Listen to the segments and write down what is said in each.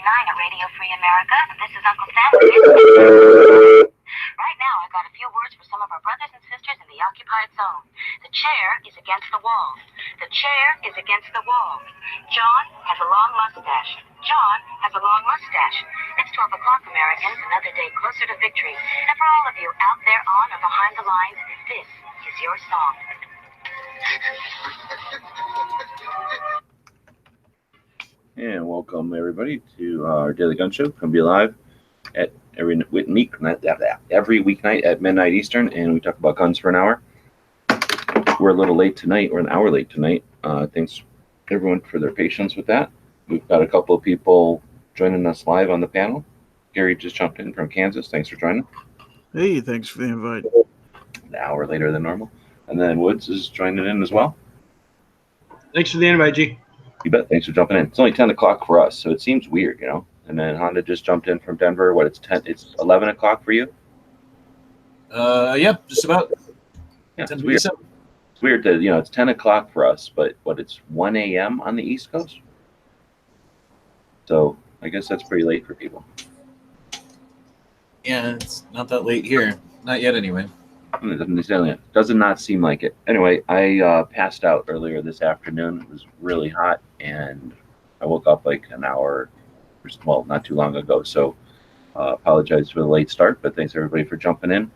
at Radio Free America. This is Uncle Sam. Right now, I've got a few words for some of our brothers and sisters in the occupied zone. The chair is against the wall. The chair is against the wall. John has a long mustache. John has a long mustache. It's 12 o'clock, Americans, another day closer to victory. And for all of you out there on or behind the lines, this is your song. And welcome everybody to our Daily Gun Show. Come be live at every weeknight at midnight Eastern, and we talk about guns for an hour. We're a little late tonight. We're an hour late tonight. Thanks everyone for their patience with that. We've got a couple of people joining us live on the panel. Gary just jumped in from Kansas. Thanks for joining. Hey, thanks for the invite. An hour later than normal. And then Woods is joining in as well. Thanks for the invite, G. You bet. Thanks for jumping in. It's only 10 o'clock for us, so it seems weird, you know. And then Honda just jumped in from Denver. What, it's 10? It's 11 o'clock for you? Yeah, just about. Yeah, it's weird. It's weird that, you know, it's 10 o'clock for us, but it's 1 a.m. on the East Coast? So I guess that's pretty late for people. Yeah, it's not that late here. Not yet, anyway. It does not seem like it. Anyway, I passed out earlier this afternoon. It was really hot, and I woke up like an hour, well, not too long ago. So apologize for the late start, but thanks everybody for jumping in.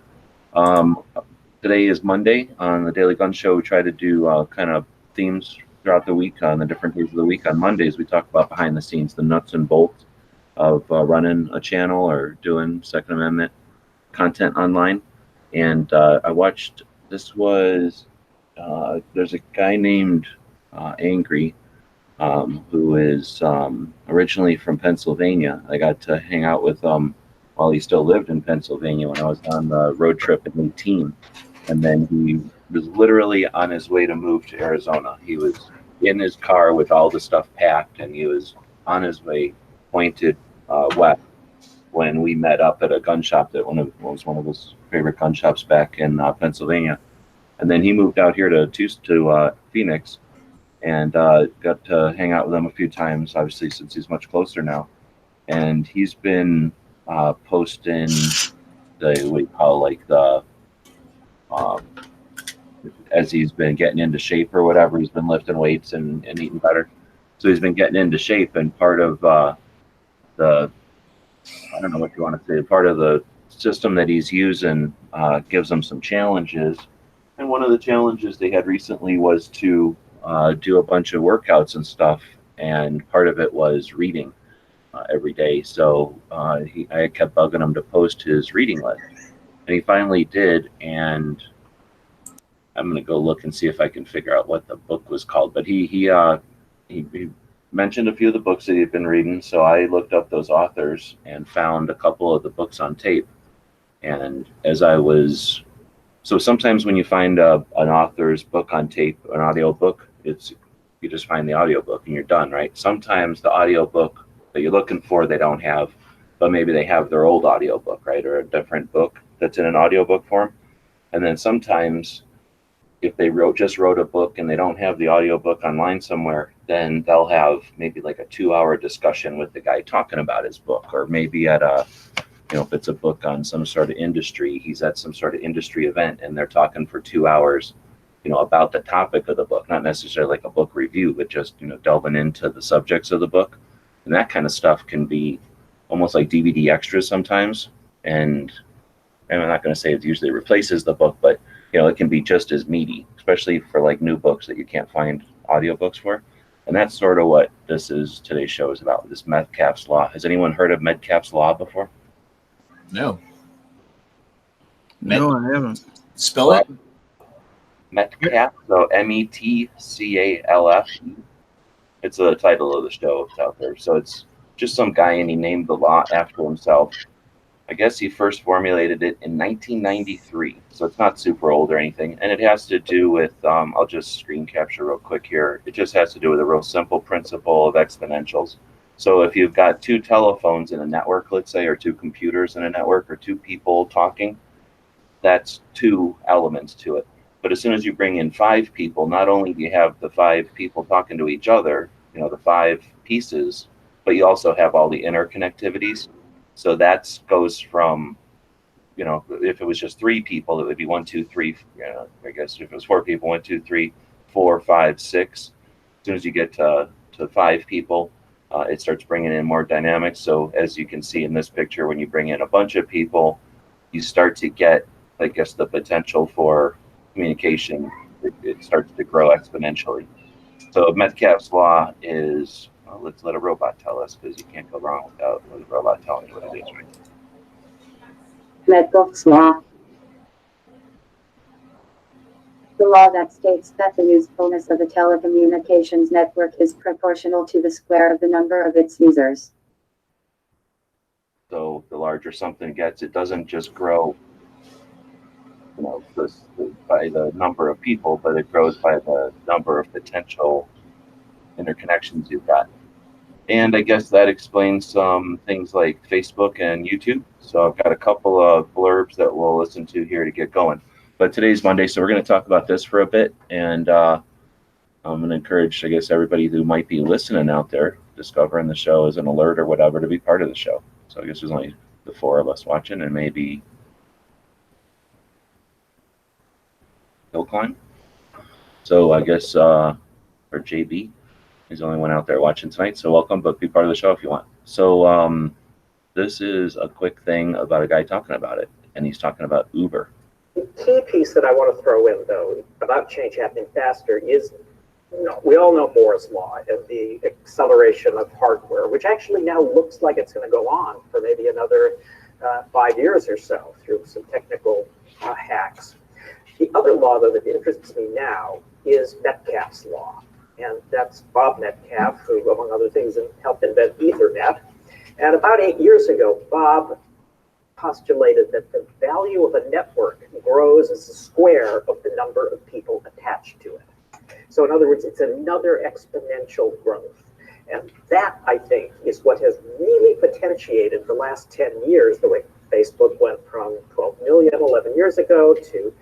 Today is Monday. On the Daily Gun Show, we try to do kind of themes throughout the week on the different days of the week. On Mondays, we talk about behind the scenes, the nuts and bolts of running a channel or doing Second Amendment content online. And I watched, this was, there's a guy named Angry, who is originally from Pennsylvania. I got to hang out with him while he still lived in Pennsylvania when I was on the road trip at 18. And then he was literally on his way to move to Arizona. He was in his car with all the stuff packed, and he was on his way pointed west when we met up at a gun shop that was one of his favorite gun shops back in Pennsylvania. And then he moved out here to Phoenix, and got to hang out with him a few times, obviously, since he's much closer now. And he's been posting as he's been getting into shape or whatever, he's been lifting weights and eating better. So he's been getting into shape, and part of the, I don't know what you want to say, part of the system that he's using gives him some challenges. And one of the challenges they had recently was to do a bunch of workouts and stuff, and part of it was reading every day. So I kept bugging him to post his reading list, and he finally did. And I'm going to go look and see if I can figure out what the book was called. But he mentioned a few of the books that he'd been reading, so I looked up those authors and found a couple of the books on tape. And so sometimes when you find an author's book on tape, an audio book, you just find the audio book and you're done, right? Sometimes the audio book that you're looking for they don't have, but maybe they have their old audio book, right, or a different book that's in an audio book form. And then sometimes if they just wrote a book and they don't have the audio book online somewhere, then they'll have maybe like a 2-hour discussion with the guy talking about his book, or maybe at if it's a book on some sort of industry, he's at some sort of industry event and they're talking for 2 hours, about the topic of the book, not necessarily like a book review, but just, delving into the subjects of the book. And that kind of stuff can be almost like DVD extras sometimes. And I'm not going to say it usually replaces the book, but it can be just as meaty, especially for like new books that you can't find audiobooks for. And that's sort of what today's show is about, this Metcalfe's Law. Has anyone heard of Metcalfe's Law before? No. No, I haven't. Spell it? Metcalfe, so Metcalf. It's the title of the show. It's out there. So it's just some guy, and he named the law after himself. I guess he first formulated it in 1993, so it's not super old or anything. And it has to do with, I'll just screen capture real quick here. It just has to do with a real simple principle of exponentials. So if you've got 2 telephones in a network, let's say, or 2 computers in a network, or 2 people talking, that's 2 elements to it. But as soon as you bring in 5 people, not only do you have the 5 people talking to each other, the 5 pieces, but you also have all the interconnectivities. So that goes from, if it was just 3 people, it would be 1, 2, 3. I guess if it was 4 people, 1, 2, 3, 4, 5, 6. As soon as you get to 5 people, it starts bringing in more dynamics. So as you can see in this picture, when you bring in a bunch of people, you start to get, I guess, the potential for communication. It starts to grow exponentially. So Metcalfe's law is, well, let's let a robot tell us, because you can't go wrong without a robot telling you what it is, right? Metcalfe's law. The law that states that the usefulness of a telecommunications network is proportional to the square of the number of its users. So the larger something gets, it doesn't just grow, by the number of people, but it grows by the number of potential interconnections you've got. And I guess that explains some things like Facebook and YouTube. So I've got a couple of blurbs that we'll listen to here to get going. But today's Monday, so we're going to talk about this for a bit. And I'm going to encourage, I guess, everybody who might be listening out there, discovering the show as an alert or whatever, to be part of the show. So I guess there's only the 4 of us watching, and maybe hill climb. So I guess, or JB is the only one out there watching tonight. So welcome, but be part of the show if you want. So this is a quick thing about a guy talking about it, and he's talking about Uber. The key piece that I want to throw in, though, about change happening faster is, we all know Moore's law and the acceleration of hardware, which actually now looks like it's going to go on for maybe another 5 years or so through some technical hacks. The other law, though, that interests me now is Metcalfe's law. And that's Bob Metcalfe, who, among other things, helped invent Ethernet. And about 8 years ago, Bob postulated that the value of a network grows as the square of the number of people attached to it. So in other words, it's another exponential growth. And that, I think, is what has really potentiated the last 10 years, the way Facebook went from 12 million 11 years ago to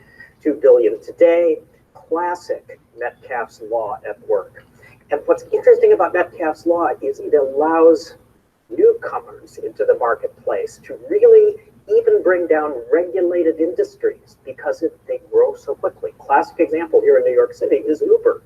2 billion today. Classic Metcalfe's law at work. And what's interesting about Metcalfe's law is it allows newcomers into the marketplace to really even bring down regulated industries because they grow so quickly. Classic example here in New York City is Uber.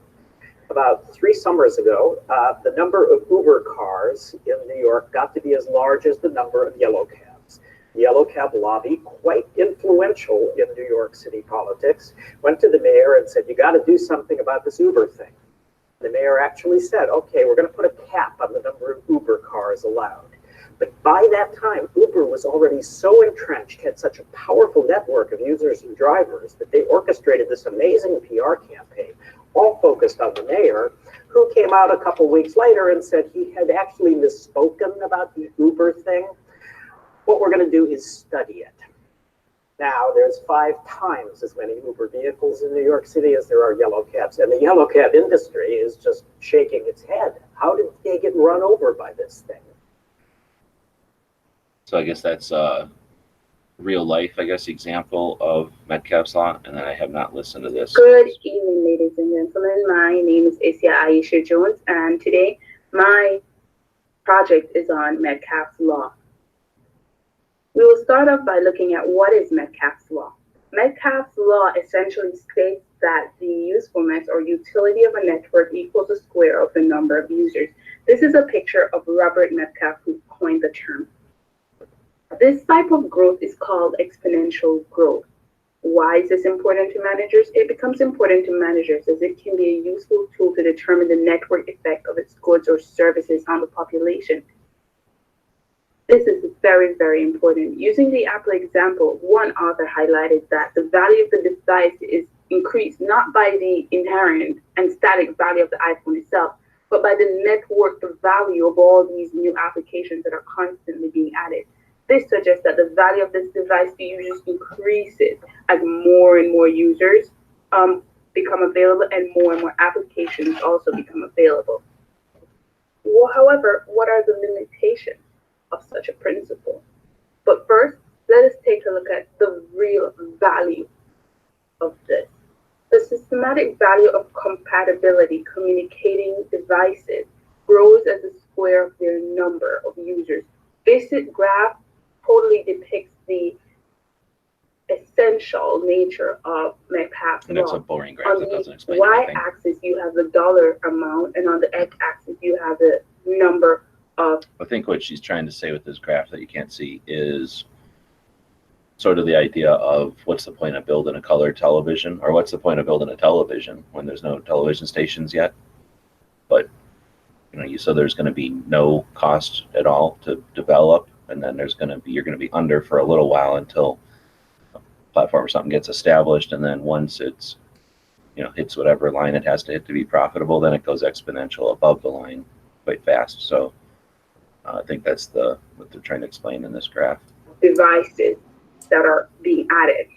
About 3 summers ago, the number of Uber cars in New York got to be as large as the number of yellow cabs. The yellow cab lobby, quite influential in New York City politics, went to the mayor and said, you got to do something about this Uber thing. The mayor actually said, okay, we're going to put a cap on the number of Uber cars allowed. But by that time, Uber was already so entrenched, had such a powerful network of users and drivers that they orchestrated this amazing PR campaign, all focused on the mayor, who came out a couple weeks later and said he had actually misspoken about the Uber thing. What we're going to do is study it. Now, there's 5 times as many Uber vehicles in New York City as there are yellow cabs, and the yellow cab industry is just shaking its head. How did they get run over by this thing? So I guess that's a real life, example of Metcalfe's law, and then I have not listened to this. Good evening, ladies and gentlemen. My name is Isia Aisha Jones, and today my project is on Metcalfe's law. We will start off by looking at what is Metcalfe's law. Metcalfe's law essentially states that the usefulness or utility of a network equals the square of the number of users. This is a picture of Robert Metcalfe, who coined the term. This type of growth is called exponential growth. Why is this important to managers? It becomes important to managers as it can be a useful tool to determine the network effect of its goods or services on the population. This is very, very important. Using the Apple example, one author highlighted that the value of the device is increased not by the inherent and static value of the iPhone itself, but by the network, the value of all these new applications that are constantly being added. This suggests that the value of this device to users increases as more and more users become available and more applications also become available. Well, however, what are the limitations of such a principle? But first, let us take a look at the real value of this. The systematic value of compatibility communicating devices grows as the square of their number of users. This graph totally depicts the essential nature of Metcalfe's And it's a law. boring graph On that doesn't the explain anything. y-axis, you have the dollar amount, and on the x-axis, you have the number of. I think what she's trying to say with this graph that you can't see is sort of the idea of what's the point of building a color television, or what's the point of building a television when there's no television stations yet. But so there's going to be no cost at all to develop, and then you're going to be under for a little while until a platform or something gets established, and then once it's hits whatever line it has to hit to be profitable, then it goes exponential above the line quite fast. So I think that's what they're trying to explain in this graph. Devices that are being added.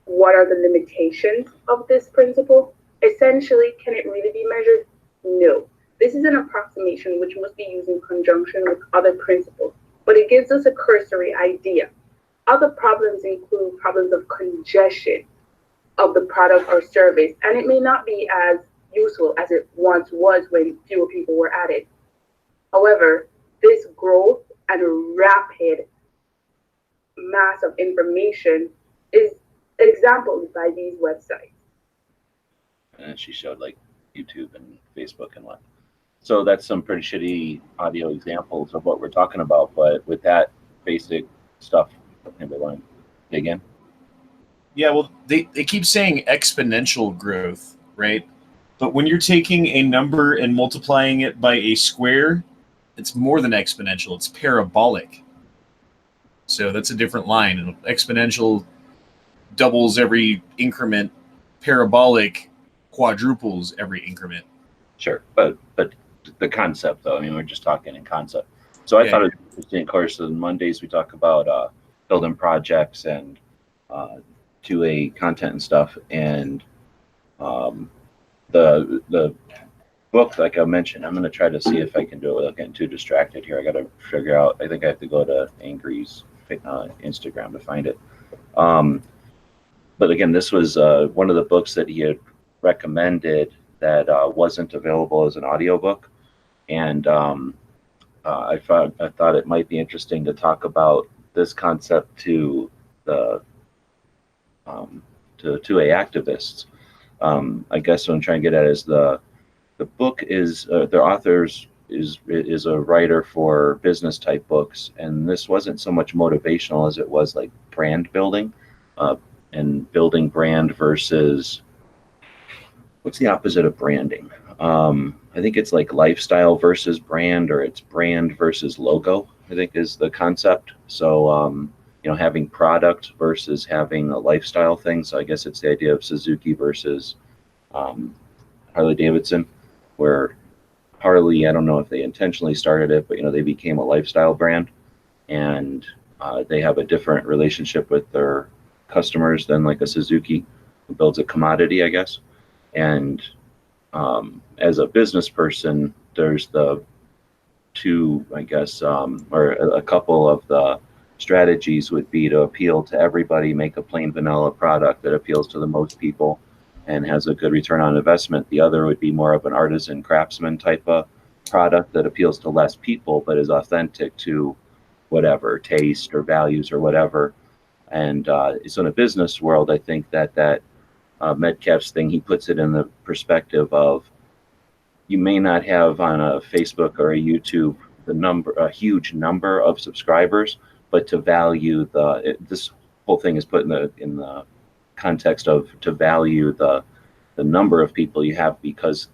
What are the limitations of this principle? Essentially, can it really be measured? No. This is an approximation which must be used in conjunction with other principles, but it gives us a cursory idea. Other problems include problems of congestion of the product or service, and it may not be as useful as it once was when fewer people were added. However, this growth and rapid mass of information is exampled by these websites. And she showed like YouTube and Facebook and what. So that's some pretty shitty audio examples of what we're talking about. But with that basic stuff, anybody want to dig in? Yeah, well, they keep saying exponential growth, right? But when you're taking a number and multiplying it by a square, it's more than exponential. It's parabolic. So that's a different line. Exponential doubles every increment. Parabolic quadruples every increment. Sure, but the concept, though, I mean, we're just talking in concept. So I thought it was interesting. Of course, on Mondays we talk about building projects and 2A content and stuff, and the book, like I mentioned, I'm going to try to see if I can do it without getting too distracted here. I got to figure out. I think I have to go to Angry's Instagram to find it. But again, this was one of the books that he had recommended that wasn't available as an audiobook. And I thought it might be interesting to talk about this concept to the to 2A activists. I guess what I'm trying to get at is the book is the author's is a writer for business type books, and this wasn't so much motivational as it was like brand building, and building brand versus what's the opposite of branding? I think it's like lifestyle versus brand, or it's brand versus logo, I think is the concept. So having product versus having a lifestyle thing. So I guess it's the idea of Suzuki versus Harley Davidson, where Harley, I don't know if they intentionally started it, but they became a lifestyle brand, and they have a different relationship with their customers than like a Suzuki, who builds a commodity, I guess. And as a business person, there's the two, I guess, or a couple of the strategies would be to appeal to everybody, make a plain vanilla product that appeals to the most people and has a good return on investment. The other would be more of an artisan craftsman type of product that appeals to less people, but is authentic to whatever taste or values or whatever. And so in a business world, I think that Metcalfe's thing, he puts it in the perspective of, you may not have on a Facebook or a YouTube a huge number of subscribers, but to value this whole thing is put in the context of to value the number of people you have, because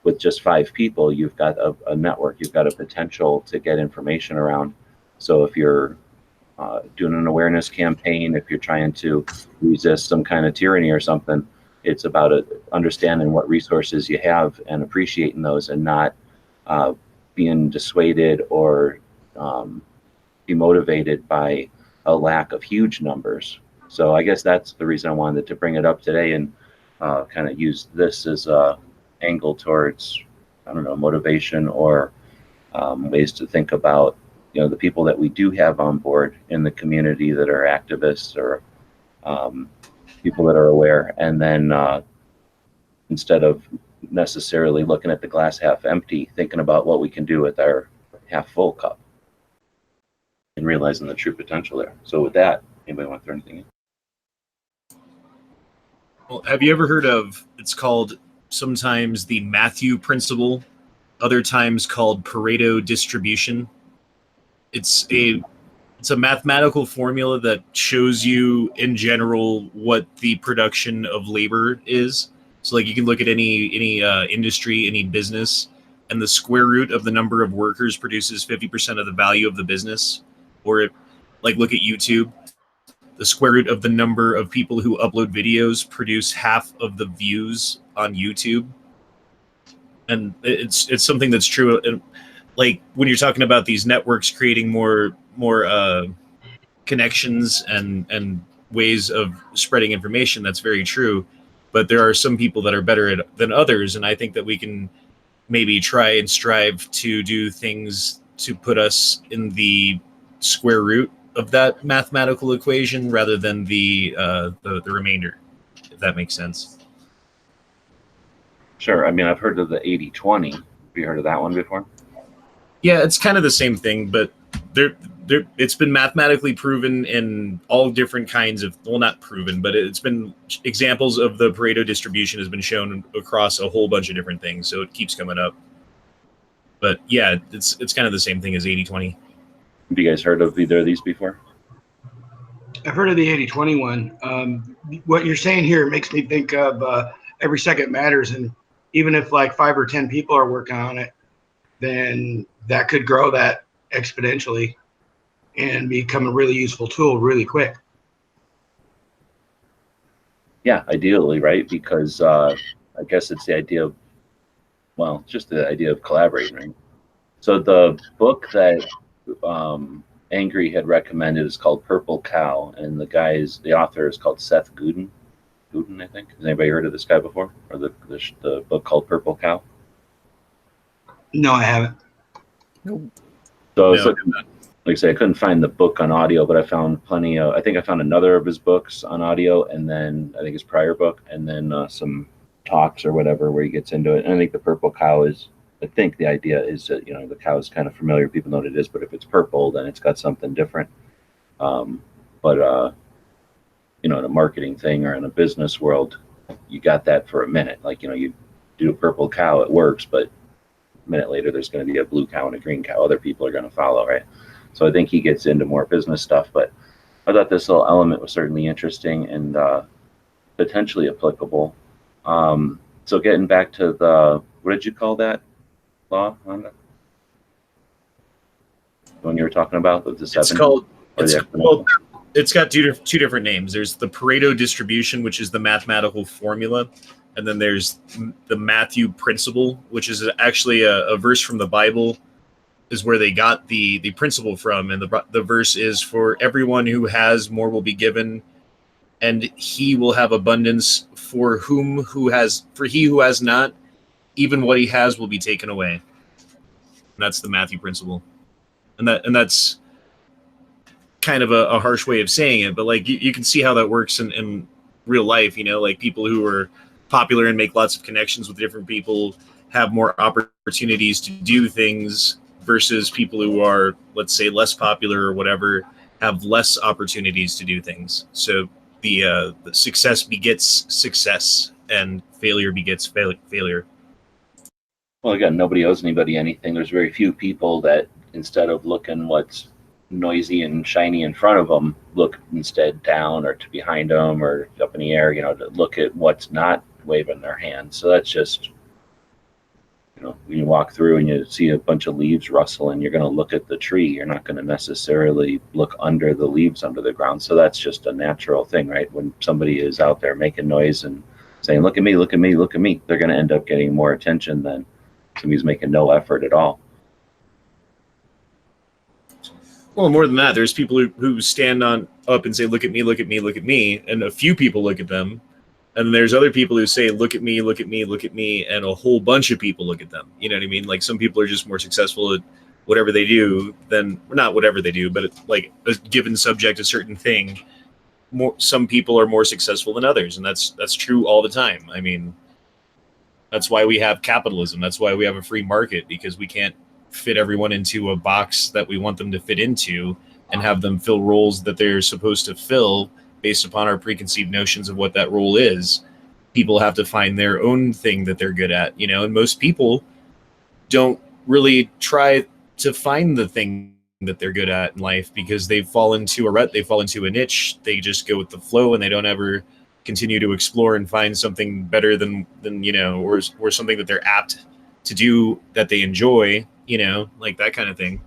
with just 5 people, you've got a network, you've got a potential to get information around. So if you're doing an awareness campaign, if you're trying to resist some kind of tyranny or something, it's about understanding what resources you have and appreciating those, and not being dissuaded or demotivated by a lack of huge numbers. So I guess that's the reason I wanted to bring it up today and kind of use this as a angle towards, I don't know, motivation or ways to think about, the people that we do have on board in the community that are activists or people that are aware. And then instead of necessarily looking at the glass half empty, thinking about what we can do with our half full cup and realizing the true potential there. So with that, anybody want to throw anything in? Well, have you ever heard of, it's called sometimes the Matthew principle, other times called Pareto distribution? It's a mathematical formula that shows you in general what the production of labor is. So like you can look at any industry, any business, and the square root of the number of workers produces 50% of the value of the business. Or like look at YouTube, the square root of the number of people who upload videos produce half of the views on YouTube. And it's something that's true. And like when you're talking about these networks creating more connections and ways of spreading information, that's very true. But there are some people that are better than others, and I think that we can maybe try and strive to do things to put us in the square root of that mathematical equation rather than the remainder, if that makes sense. Sure. I mean, I've heard of the 80-20. Have you heard of that one before? Yeah, it's kind of the same thing, but it's been mathematically proven in all different kinds of, well, not proven, but it's been examples of the Pareto distribution has been shown across a whole bunch of different things, so it keeps coming up. But yeah, it's kind of the same thing as 80-20. Have you guys heard of either of these before? I've heard of the 80-20 one. What you're saying here makes me think of every second matters, and even if like 5 or 10 people are working on it, then that could grow that exponentially and become a really useful tool really quick. Yeah, ideally, right? Because I guess it's the idea of, well, just the idea of collaborating, right? So the book that Angry had recommended is called Purple Cow, and the author is called Seth Godin, I think. Has anybody heard of this guy before? Or the book called Purple Cow? No, I haven't. So I was looking at, like I say, I couldn't find the book on audio, but I found plenty of, I think I found another of his books on audio, and then I think his prior book, and then some talks or whatever where he gets into it. And I think the Purple Cow is, I think the idea is that, you know, the cow is kind of familiar, people know what it is, but if it's purple, then it's got something different. You know, in a marketing thing or in a business world, you got that for a minute. Like, you know, you do a purple cow, it works, but a minute later, there's going to be a blue cow and a green cow. Other people are going to follow, right? So I think he gets into more business stuff, but I thought this little element was certainly interesting and potentially applicable. So getting back to the, what did you call that law, Honda? The one you were talking about with the 7? It's got two different names. There's the Pareto distribution, which is the mathematical formula, and then there's the Matthew principle, which is actually a verse from the Bible, is where they got the principle from. And the verse is, for everyone who has, more will be given, and he will have abundance. For he who has not, even what he has will be taken away. And that's the Matthew principle. And that's kind of a harsh way of saying it, but like you can see how that works in real life. You know, like people who are popular and make lots of connections with different people have more opportunities to do things versus people who are, let's say, less popular or whatever, have less opportunities to do things. So the success begets success, and failure begets failure. Well, again, nobody owes anybody anything. There's very few people that, instead of looking what's noisy and shiny in front of them, look instead down or to behind them or up in the air, you know, to look at what's not waving their hand. So that's just, you know, when you walk through and you see a bunch of leaves rustling, you're going to look at the tree. You're not going to necessarily look under the leaves under the ground. So that's just a natural thing, right? When somebody is out there making noise and saying, look at me, look at me, look at me, they're going to end up getting more attention than somebody's making no effort at all. Well, more than that, there's people who stand up and say, look at me, look at me, look at me, and a few people look at them. And there's other people who say, look at me, look at me, look at me, and a whole bunch of people look at them. You know what I mean? Like, some people are just more successful at whatever they do than, not whatever they do, but like a given subject, a certain thing. Some people are more successful than others, and that's true all the time. I mean, That's why we have capitalism. That's why we have a free market, because we can't fit everyone into a box that we want them to fit into and have them fill roles that they're supposed to fill based upon our preconceived notions of what that role is. People have to find their own thing that they're good at, and most people don't really try to find the thing that they're good at in life because they fall into a rut, they fall into a niche, they just go with the flow, and they don't ever continue to explore and find something better than or something that they're apt to do that they enjoy, like that kind of thing.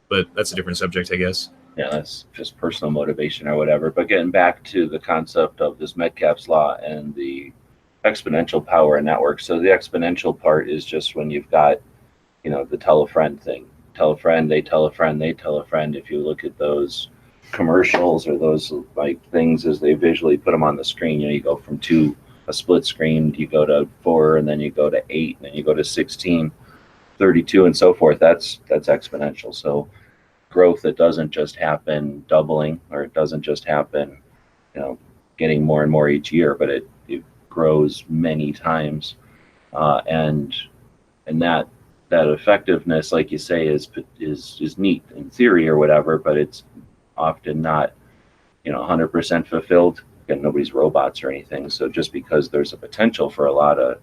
But that's a different subject, I guess. Yeah, that's just personal motivation or whatever. But getting back to the concept of this Metcalfe's law and the exponential power in network. So the exponential part is just when you've got, the tell a friend thing. Tell a friend, they tell a friend, they tell a friend. If you look at those commercials or those like things as they visually put them on the screen, you go from a split screen, you go to 4, and then you go to 8, and then you go to 16, 32, and so forth. That's exponential. So growth that doesn't just happen doubling, or it doesn't just happen, getting more and more each year, but it grows many times, and that effectiveness, like you say, is neat in theory or whatever, but it's often not 100% fulfilled. Again, nobody's robots or anything, so just because there's a potential for a lot of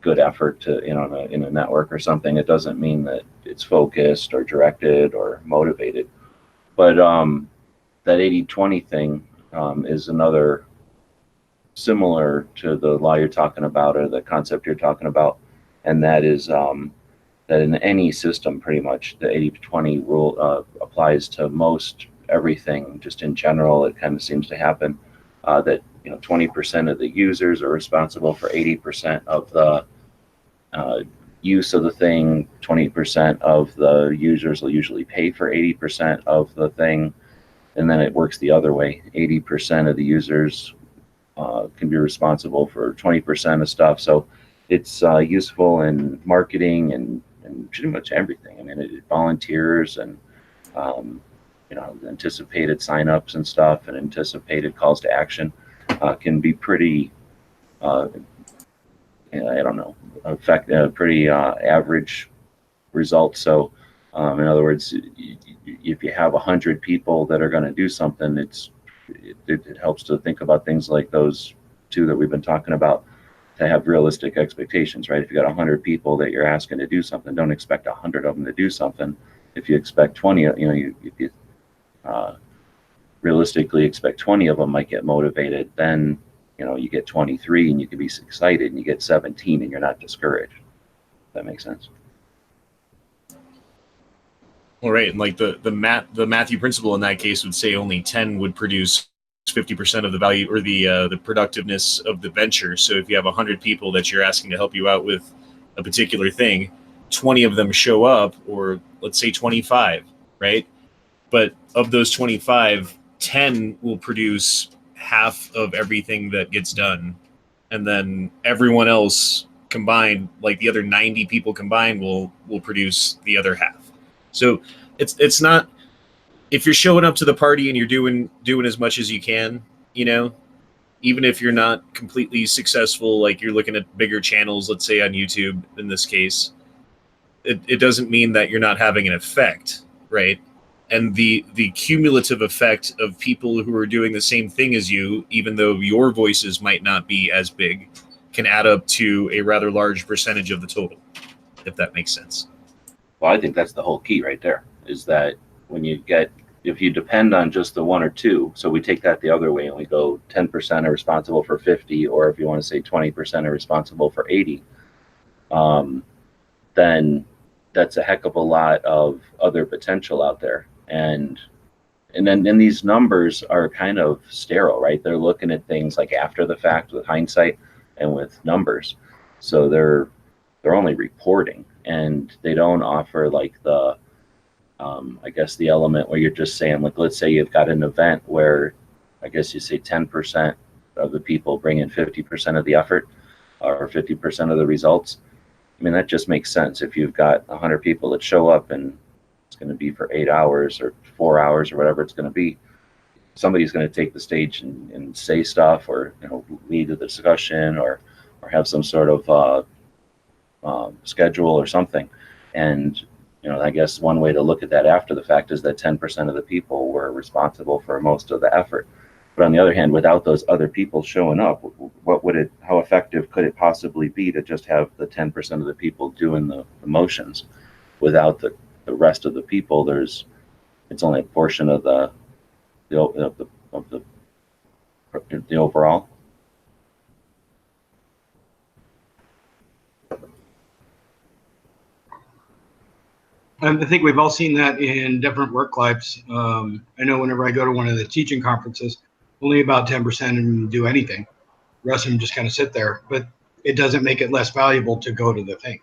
good effort to in a network or something, it doesn't mean that it's focused or directed or motivated. But that 80-20 thing is another similar to the law you're talking about, or the concept you're talking about, and that is that in any system, pretty much the 80-20 rule applies to most everything. Just in general, it kind of seems to happen that 20% of the users are responsible for 80% of the use of the thing. 20% of the users will usually pay for 80% of the thing, and then it works the other way. 80% of the users can be responsible for 20% of stuff. So it's useful in marketing and pretty much everything. I mean, it volunteers and anticipated signups and stuff, and anticipated calls to action can be pretty pretty average results. So in other words, if you have 100 people that are going to do something, it helps to think about things like those two that we've been talking about, to have realistic expectations, right? If you got 100 people that you're asking to do something, don't expect 100 of them to do something. If you expect 20, if you realistically expect 20 of them might get motivated, then you get 23 and you can be excited, and you get 17 and you're not discouraged. That makes sense. All right, and like the Matthew principle in that case would say only 10 would produce 50% of the value or the productiveness of the venture. So if you have 100 people that you're asking to help you out with a particular thing, 20 of them show up, or let's say 25, right? But of those 25, 10 will produce half of everything that gets done, and then everyone else combined, like the other 90 people combined, will produce the other half. So it's not, if you're showing up to the party and you're doing as much as you can, even if you're not completely successful, like you're looking at bigger channels, let's say on YouTube in this case, it doesn't mean that you're not having an effect, right? And the cumulative effect of people who are doing the same thing as you, even though your voices might not be as big, can add up to a rather large percentage of the total, if that makes sense. Well, I think that's the whole key right there, is that if you depend on just the 1 or 2, so we take that the other way and we go 10% are responsible for 50, or if you want to say 20% are responsible for 80, then that's a heck of a lot of other potential out there. And then these numbers are kind of sterile, right? They're looking at things like after the fact with hindsight and with numbers. So they're only reporting, and they don't offer like the I guess the element where you're just saying, like, let's say you've got an event where I guess you say 10% of the people bring in 50% of the effort, or 50% of the results. I mean, that just makes sense. If you've got 100 people that show up and it's going to be for 8 hours or 4 hours or whatever it's going to be, somebody's going to take the stage and say stuff, or lead the discussion, or have some sort of schedule or something. And I guess one way to look at that after the fact is that 10% of the people were responsible for most of the effort. But on the other hand, without those other people showing up, how effective could it possibly be to just have the 10% of the people doing the motions? Without the rest of the people, it's only a portion of the overall. I think we've all seen that in different work lives. I know whenever I go to one of the teaching conferences, only about 10% of them do anything. The rest of them just kind of sit there, but it doesn't make it less valuable to go to the thing.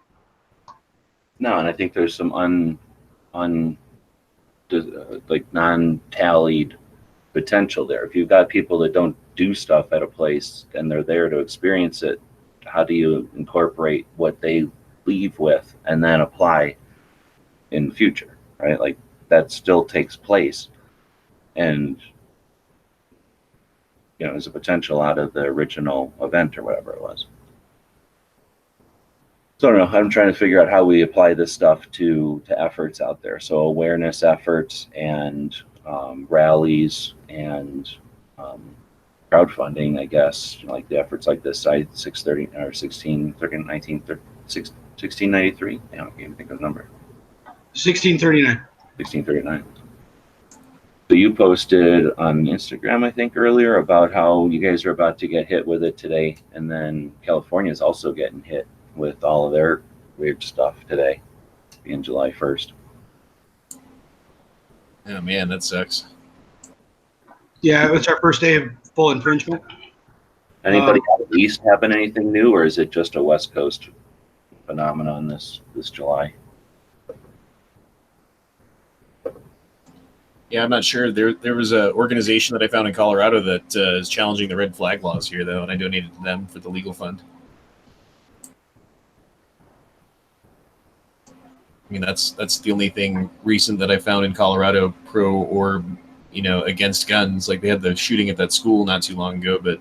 No, and I think there's some non-tallied potential there. If you've got people that don't do stuff at a place and they're there to experience it, how do you incorporate what they leave with and then apply in the future, right? Like that still takes place, and there's a potential out of the original event or whatever it was. So I don't know. I'm trying to figure out how we apply this stuff to efforts out there. So awareness efforts and rallies and crowdfunding, I guess, like the efforts like this site 630 or 1693. I can't even think of the number. 1639. 1639. So you posted on Instagram, I think, earlier about how you guys are about to get hit with it today, and then California is also getting hit with all of their weird stuff today, being July 1st. Oh man, that sucks. Yeah, it's our first day of full infringement. Anybody out east having anything new, or is it just a West Coast phenomenon this July? Yeah, I'm not sure. There was an organization that I found in Colorado that is challenging the red flag laws here, though, and I donated to them for the legal fund. I mean, that's the only thing recent that I found in Colorado pro or against guns. Like they had the shooting at that school not too long ago, but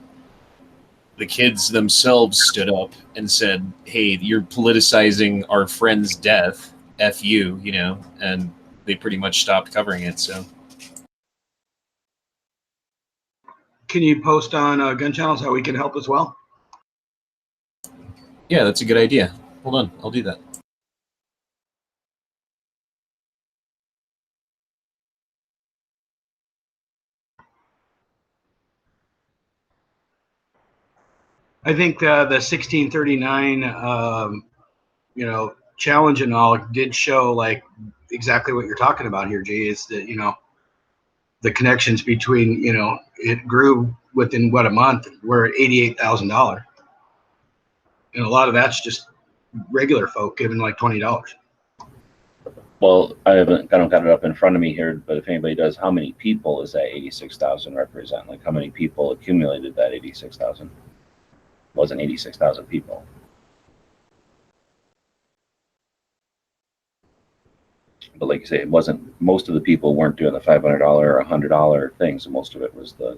the kids themselves stood up and said, "Hey, you're politicizing our friend's death. F you," and they pretty much stopped covering it. So. Can you post on gun channels how we can help as well? Yeah, that's a good idea. Hold on, I'll do that. I think the 1639, challenge and all did show like exactly what you're talking about here, Jay, is that, the connections between, it grew within a month. We're at $88,000. And a lot of that's just regular folk giving like $20. Well, I don't got it up in front of me here, but if anybody does, how many people is that 86,000 represent? Like how many people accumulated that 86,000? It wasn't 86,000 people. But like you say, it wasn't, most of the people weren't doing the $500 or $100 things. Most of it was the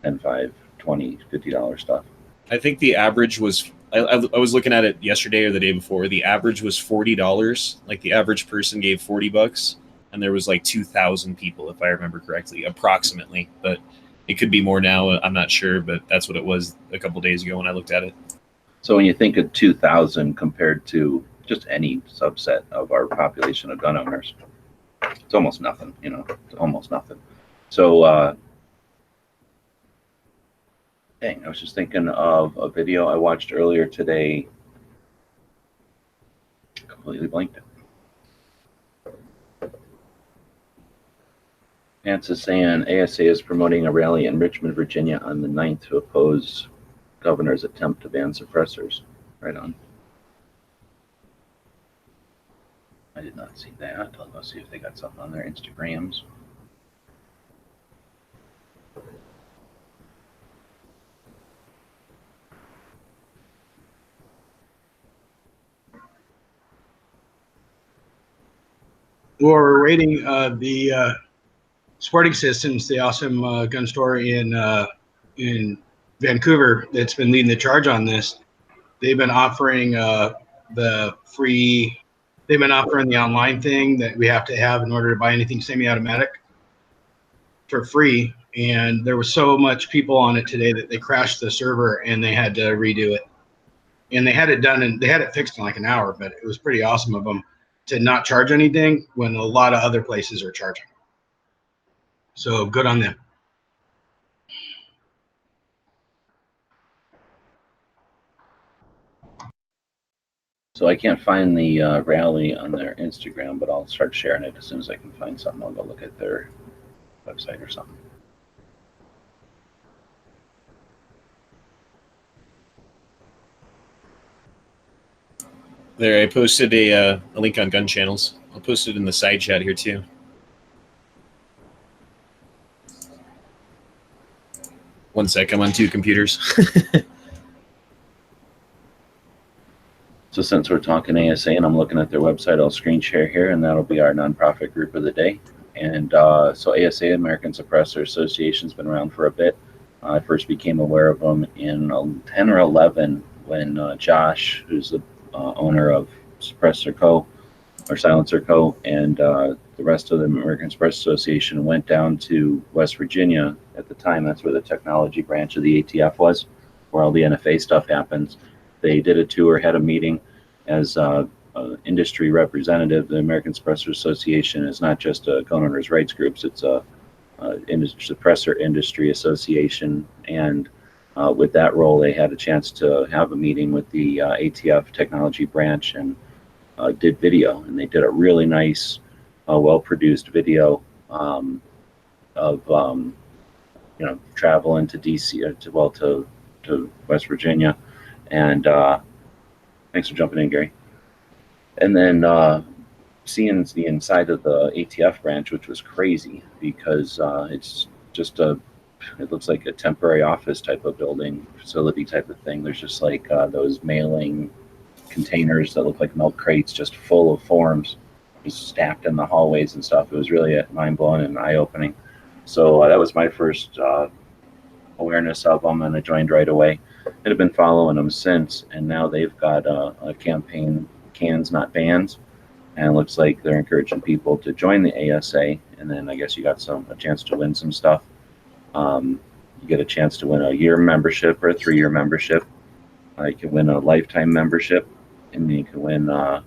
$10, $5, $20, $50 stuff. I think the average was, I was looking at it yesterday or the day before. The average was $40. Like the average person gave $40, and there was like 2,000 people, if I remember correctly, approximately. But it could be more now. I'm not sure, but that's what it was a couple of days ago when I looked at it. So when you think of 2,000 compared to just any subset of our population of gun owners, it's almost nothing, it's almost nothing. So, dang, I was just thinking of a video I watched earlier today. Completely blanked it. Vance is saying ASA is promoting a rally in Richmond, Virginia on the 9th to oppose governor's attempt to ban suppressors. Right on. I did not see that. I'll go see if they got something on their Instagrams. While we're waiting, the Sporting Systems, the awesome gun store in Vancouver that's been leading the charge on this, they've been offering the free. They've been offering the online thing that we have to have in order to buy anything semi-automatic for free. And there was so much people on it today that they crashed the server and they had to redo it. And they had it done and they had it fixed in like an hour, but it was pretty awesome of them to not charge anything when a lot of other places are charging. So good on them. So I can't find the rally on their Instagram, but I'll start sharing it as soon as I can find something. I'll go look at their website or something. There, I posted a link on gun channels. I'll post it in the side chat here too. One sec, I'm on two computers. So since we're talking ASA and I'm looking at their website, I'll screen share here, and that'll be our nonprofit group of the day. And so ASA, American Suppressor Association, has been around for a bit. I first became aware of them in 10 or 11 when Josh, who's the owner of Suppressor Co. or Silencer Co. and the rest of the American Suppressor Association went down to West Virginia. At the time, that's where the technology branch of the ATF was, where all the NFA stuff happens. They did a tour, had a meeting. As industry representative, the American Suppressor Association is not just a gun owners' rights groups, it's a suppressor industry association. And with that role, they had a chance to have a meeting with the ATF technology branch and did video. And they did a really nice, well-produced video of travel into DC, to West Virginia. And thanks for jumping in, Gary. And then seeing the inside of the ATF branch, which was crazy because it's just it looks like a temporary office type of building, facility type of thing. There's just like those mailing containers that look like milk crates, just full of forms, just stacked in the hallways and stuff. It was really mind-blowing and eye-opening. So that was my first awareness of them, and I joined right away. I have been following them since, and now they've got a campaign, Cans Not Bans, and it looks like they're encouraging people to join the ASA. And then I guess you got a chance to win some stuff. You get a chance to win a year membership or a 3-year membership. You can win a lifetime membership, and you can win. I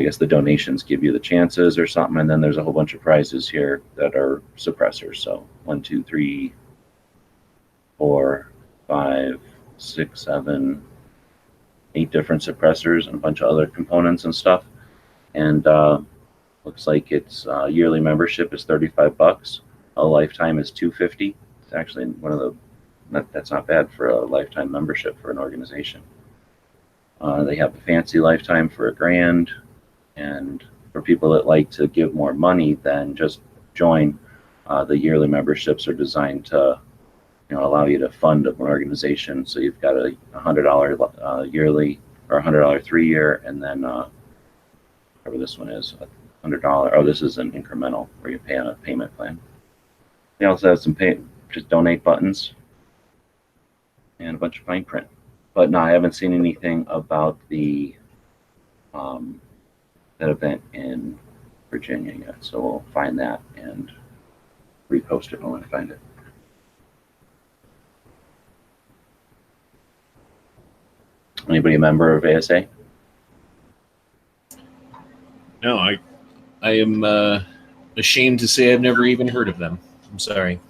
guess the donations give you the chances or something, and then there's a whole bunch of prizes here that are suppressors. So 1, 2, 3, 4, 5, 6, 7, 8 different suppressors and a bunch of other components and stuff. And looks like its yearly membership is $35. A lifetime is $250. It's actually one of the that's not bad for a lifetime membership for an organization. They have a fancy lifetime for $1,000, and for people that like to give more money than just join, the yearly memberships are designed to allow you to fund an organization. So you've got a $100 yearly or a $100 3-year, and then whatever this one is, $100. Oh, this is an incremental where you pay on a payment plan. They also have some just donate buttons and a bunch of fine print. But no, I haven't seen anything about the that event in Virginia yet. So we'll find that and repost it when I find it. Anybody a member of ASA? No, I am ashamed to say I've never even heard of them. I'm sorry.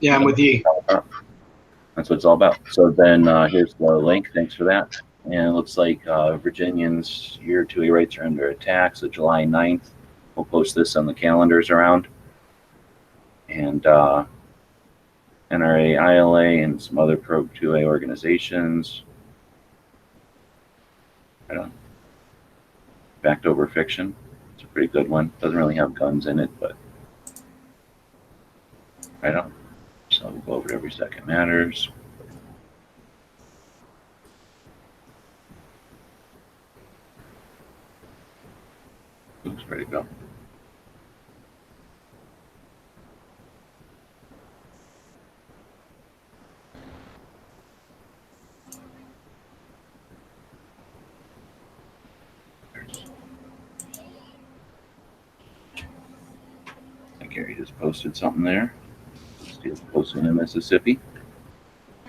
Yeah, I'm with you. That's what it's all about. So then here's the link. Thanks for that. And it looks like Virginians' year 2A rights are under attack. So July 9th, we'll post this on the calendars around. And NRA, ILA, and some other Pro 2A organizations. I don't know. Backed Over Fiction. It's a pretty good one. Doesn't really have guns in it, but I don't. So we'll go over to Every Second Matters. Oops, ready to go. Gary just posted something there. He's posting in Mississippi.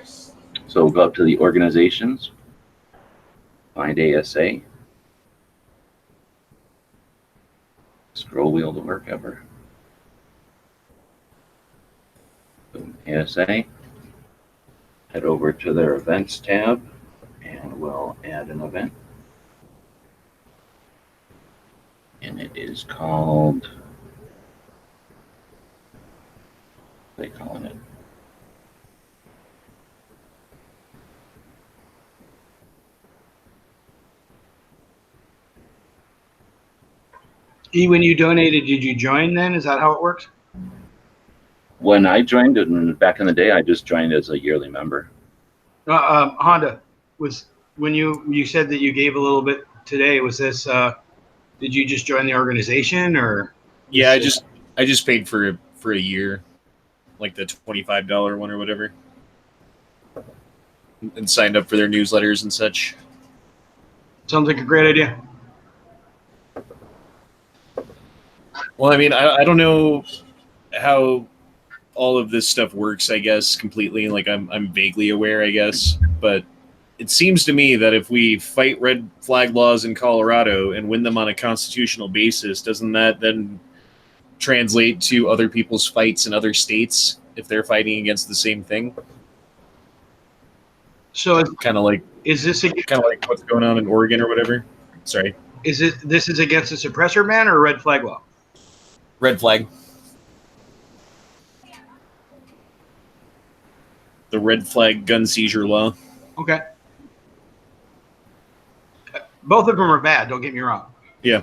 So we'll go up to the organizations, find ASA, scroll wheel to work ever. Boom, ASA, head over to their events tab, and we'll add an event. And it is called, what are they calling it? E, when you donated, did you join then? Is that how it works? When I joined it back in the day, I just joined as a yearly member. Honda, was when you said that you gave a little bit today, was this did you just join the organization or? Yeah, I just paid for a year, like the $25 one or whatever, and signed up for their newsletters and such. Sounds like a great idea. Well, I mean, I don't know how all of this stuff works, I guess, completely. Like I'm vaguely aware, I guess, but it seems to me that if we fight red flag laws in Colorado and win them on a constitutional basis, doesn't that then translate to other people's fights in other states if they're fighting against the same thing? So Kind of like what's going on in Oregon or whatever. Sorry. this is against the suppressor ban or red flag law? Red flag. The red flag gun seizure law. Okay. Both of them are bad, don't get me wrong. Yeah.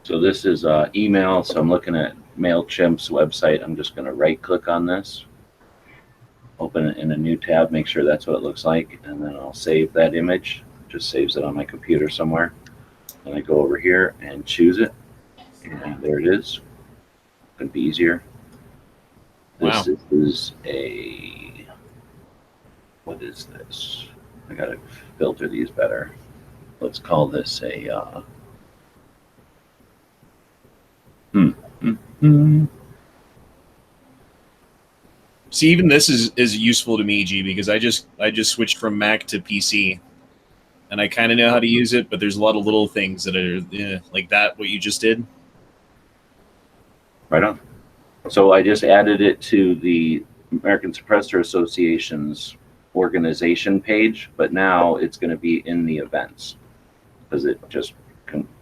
So this is email. So I'm looking at MailChimp's website. I'm just going to right click on this, open it in a new tab, make sure that's what it looks like, and then I'll save that image. Just saves it on my computer somewhere. And I go over here and choose it, and there it is. Could be easier. Wow. This is a, what is this? I gotta filter these better. Let's call this a See, even this is useful to me, G, because I just switched from Mac to PC, and I kind of know how to use it, but there's a lot of little things that are like that. What you just did. Right on. So I just added it to the American Suppressor Association's organization page, but now it's going to be in the events because it just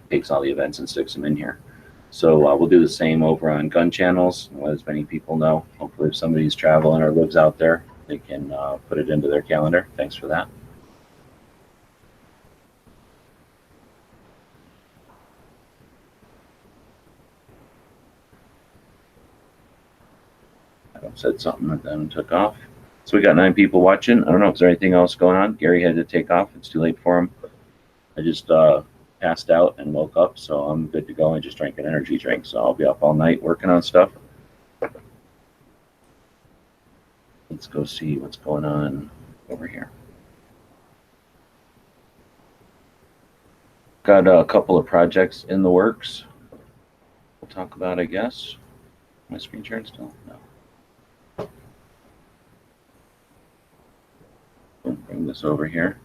takes all the events and sticks them in here. So we'll do the same over on gun channels, let as many people know. Hopefully if somebody's traveling or lives out there, they can put it into their calendar. Thanks for that. Adam said something and then took off. So we got 9 people watching. I don't know if there's anything else going on. Gary had to take off. It's too late for him. I just passed out and woke up, so I'm good to go. I just drank an energy drink, so I'll be up all night working on stuff. Let's go see what's going on over here. Got a couple of projects in the works we'll talk about, I guess. My screen sharing still? No. Bring this over here.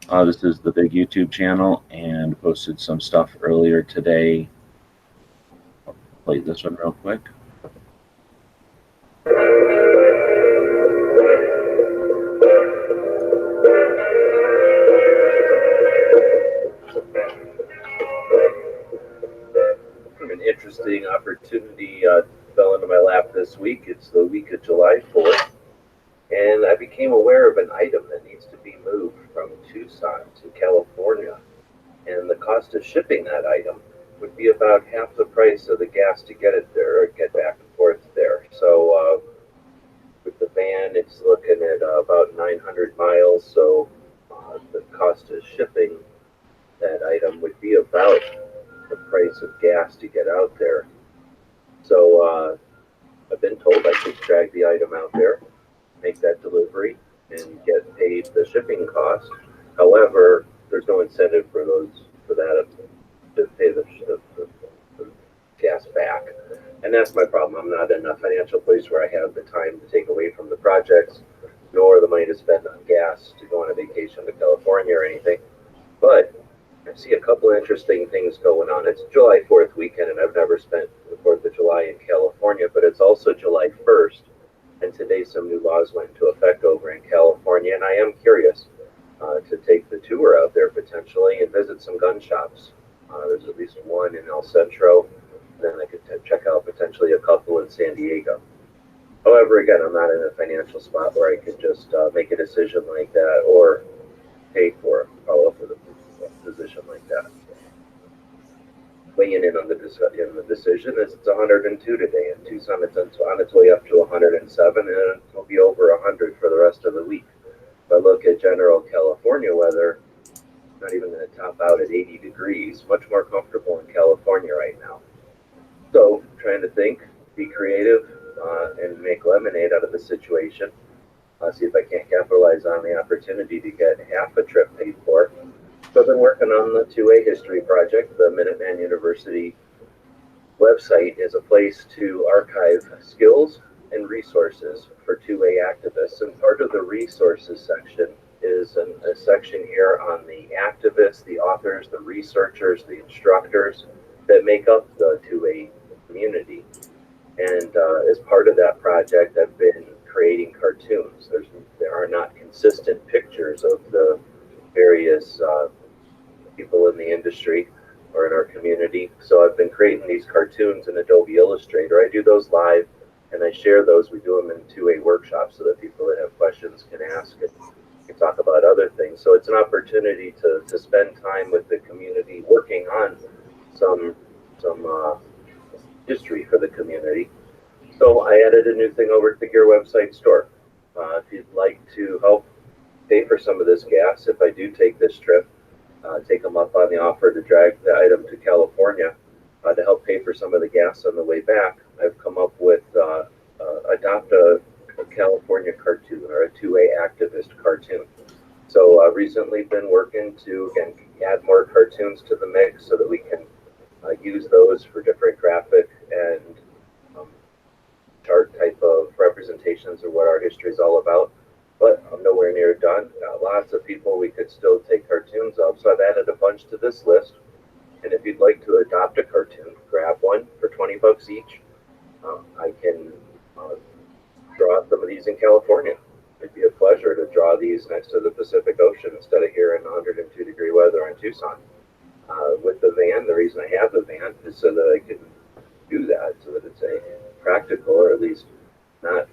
This is the big YouTube channel, and posted some stuff earlier today. I'll play this one real quick. An interesting opportunity fell into my lap this week. It's the week of July 4th. And I became aware of an item that needs to be moved from Tucson to California. And the cost of shipping that item would be about half the price of the gas to get it there or get back and forth there. So with the van, it's looking at about 900 miles. So the cost of shipping that item would be about the price of gas to get out there. So I've been told I should drag the item out there, make that delivery, and get paid the shipping cost. However, there's no incentive for that to pay the gas back. And that's my problem. I'm not in a financial place where I have the time to take away from the projects, nor the money to spend on gas to go on a vacation to California or anything. But I see a couple of interesting things going on. It's July 4th weekend, and I've never spent the 4th of July in California, but it's also July 1st. And today some new laws went into effect over in California, and I am curious to take the tour out there potentially and visit some gun shops. There's at least one in El Centro. Then I could check out potentially a couple in San Diego. However, again, I'm not in a financial spot where I could just make a decision like that or pay for a follow-up with a position like that. Weighing in on the decision is it's 102 today in Tucson. It's on its way up to 107, and it'll be over 100 for the rest of the week. If I look at general California weather, not even going to top out at 80 degrees. Much more comfortable in California right now. So, trying to think, be creative, and make lemonade out of the situation. See if I can't capitalize on the opportunity to get half a trip paid for. So I've been working on the 2A history project. The Minuteman University website is a place to archive skills and resources for 2A activists. And part of the resources section is a section here on the activists, the authors, the researchers, the instructors that make up the 2A community. And as part of that project, I've been creating cartoons. There are not consistent pictures of the various people in the industry or in our community. So I've been creating these cartoons in Adobe Illustrator. I do those live and I share those. We do them in 2A workshops so that people that have questions can ask and can talk about other things. So it's an opportunity to spend time with the community working on some history for the community. So I added a new thing over to the Gear website store. If you'd like to help pay for some of this gas, if I do take this trip, take them up on the offer to drag the item to California to help pay for some of the gas on the way back, I've come up with adopt a California cartoon or a 2A activist cartoon. So I've recently been working to, again, add more cartoons to the mix so that we can use those for different graphic and chart type of representations of what our history is all about. But I'm nowhere near done. Lots of people we could still take cartoons of. So I've added a bunch to this list. And if you'd like to adopt a cartoon, grab one for 20 bucks each. I can draw some of these in California. It'd be a pleasure to draw these next to the Pacific Ocean instead of here in 102 degree weather in Tucson. With the van, the reason I have the van is so that I can do that, so that it's a practical or at least not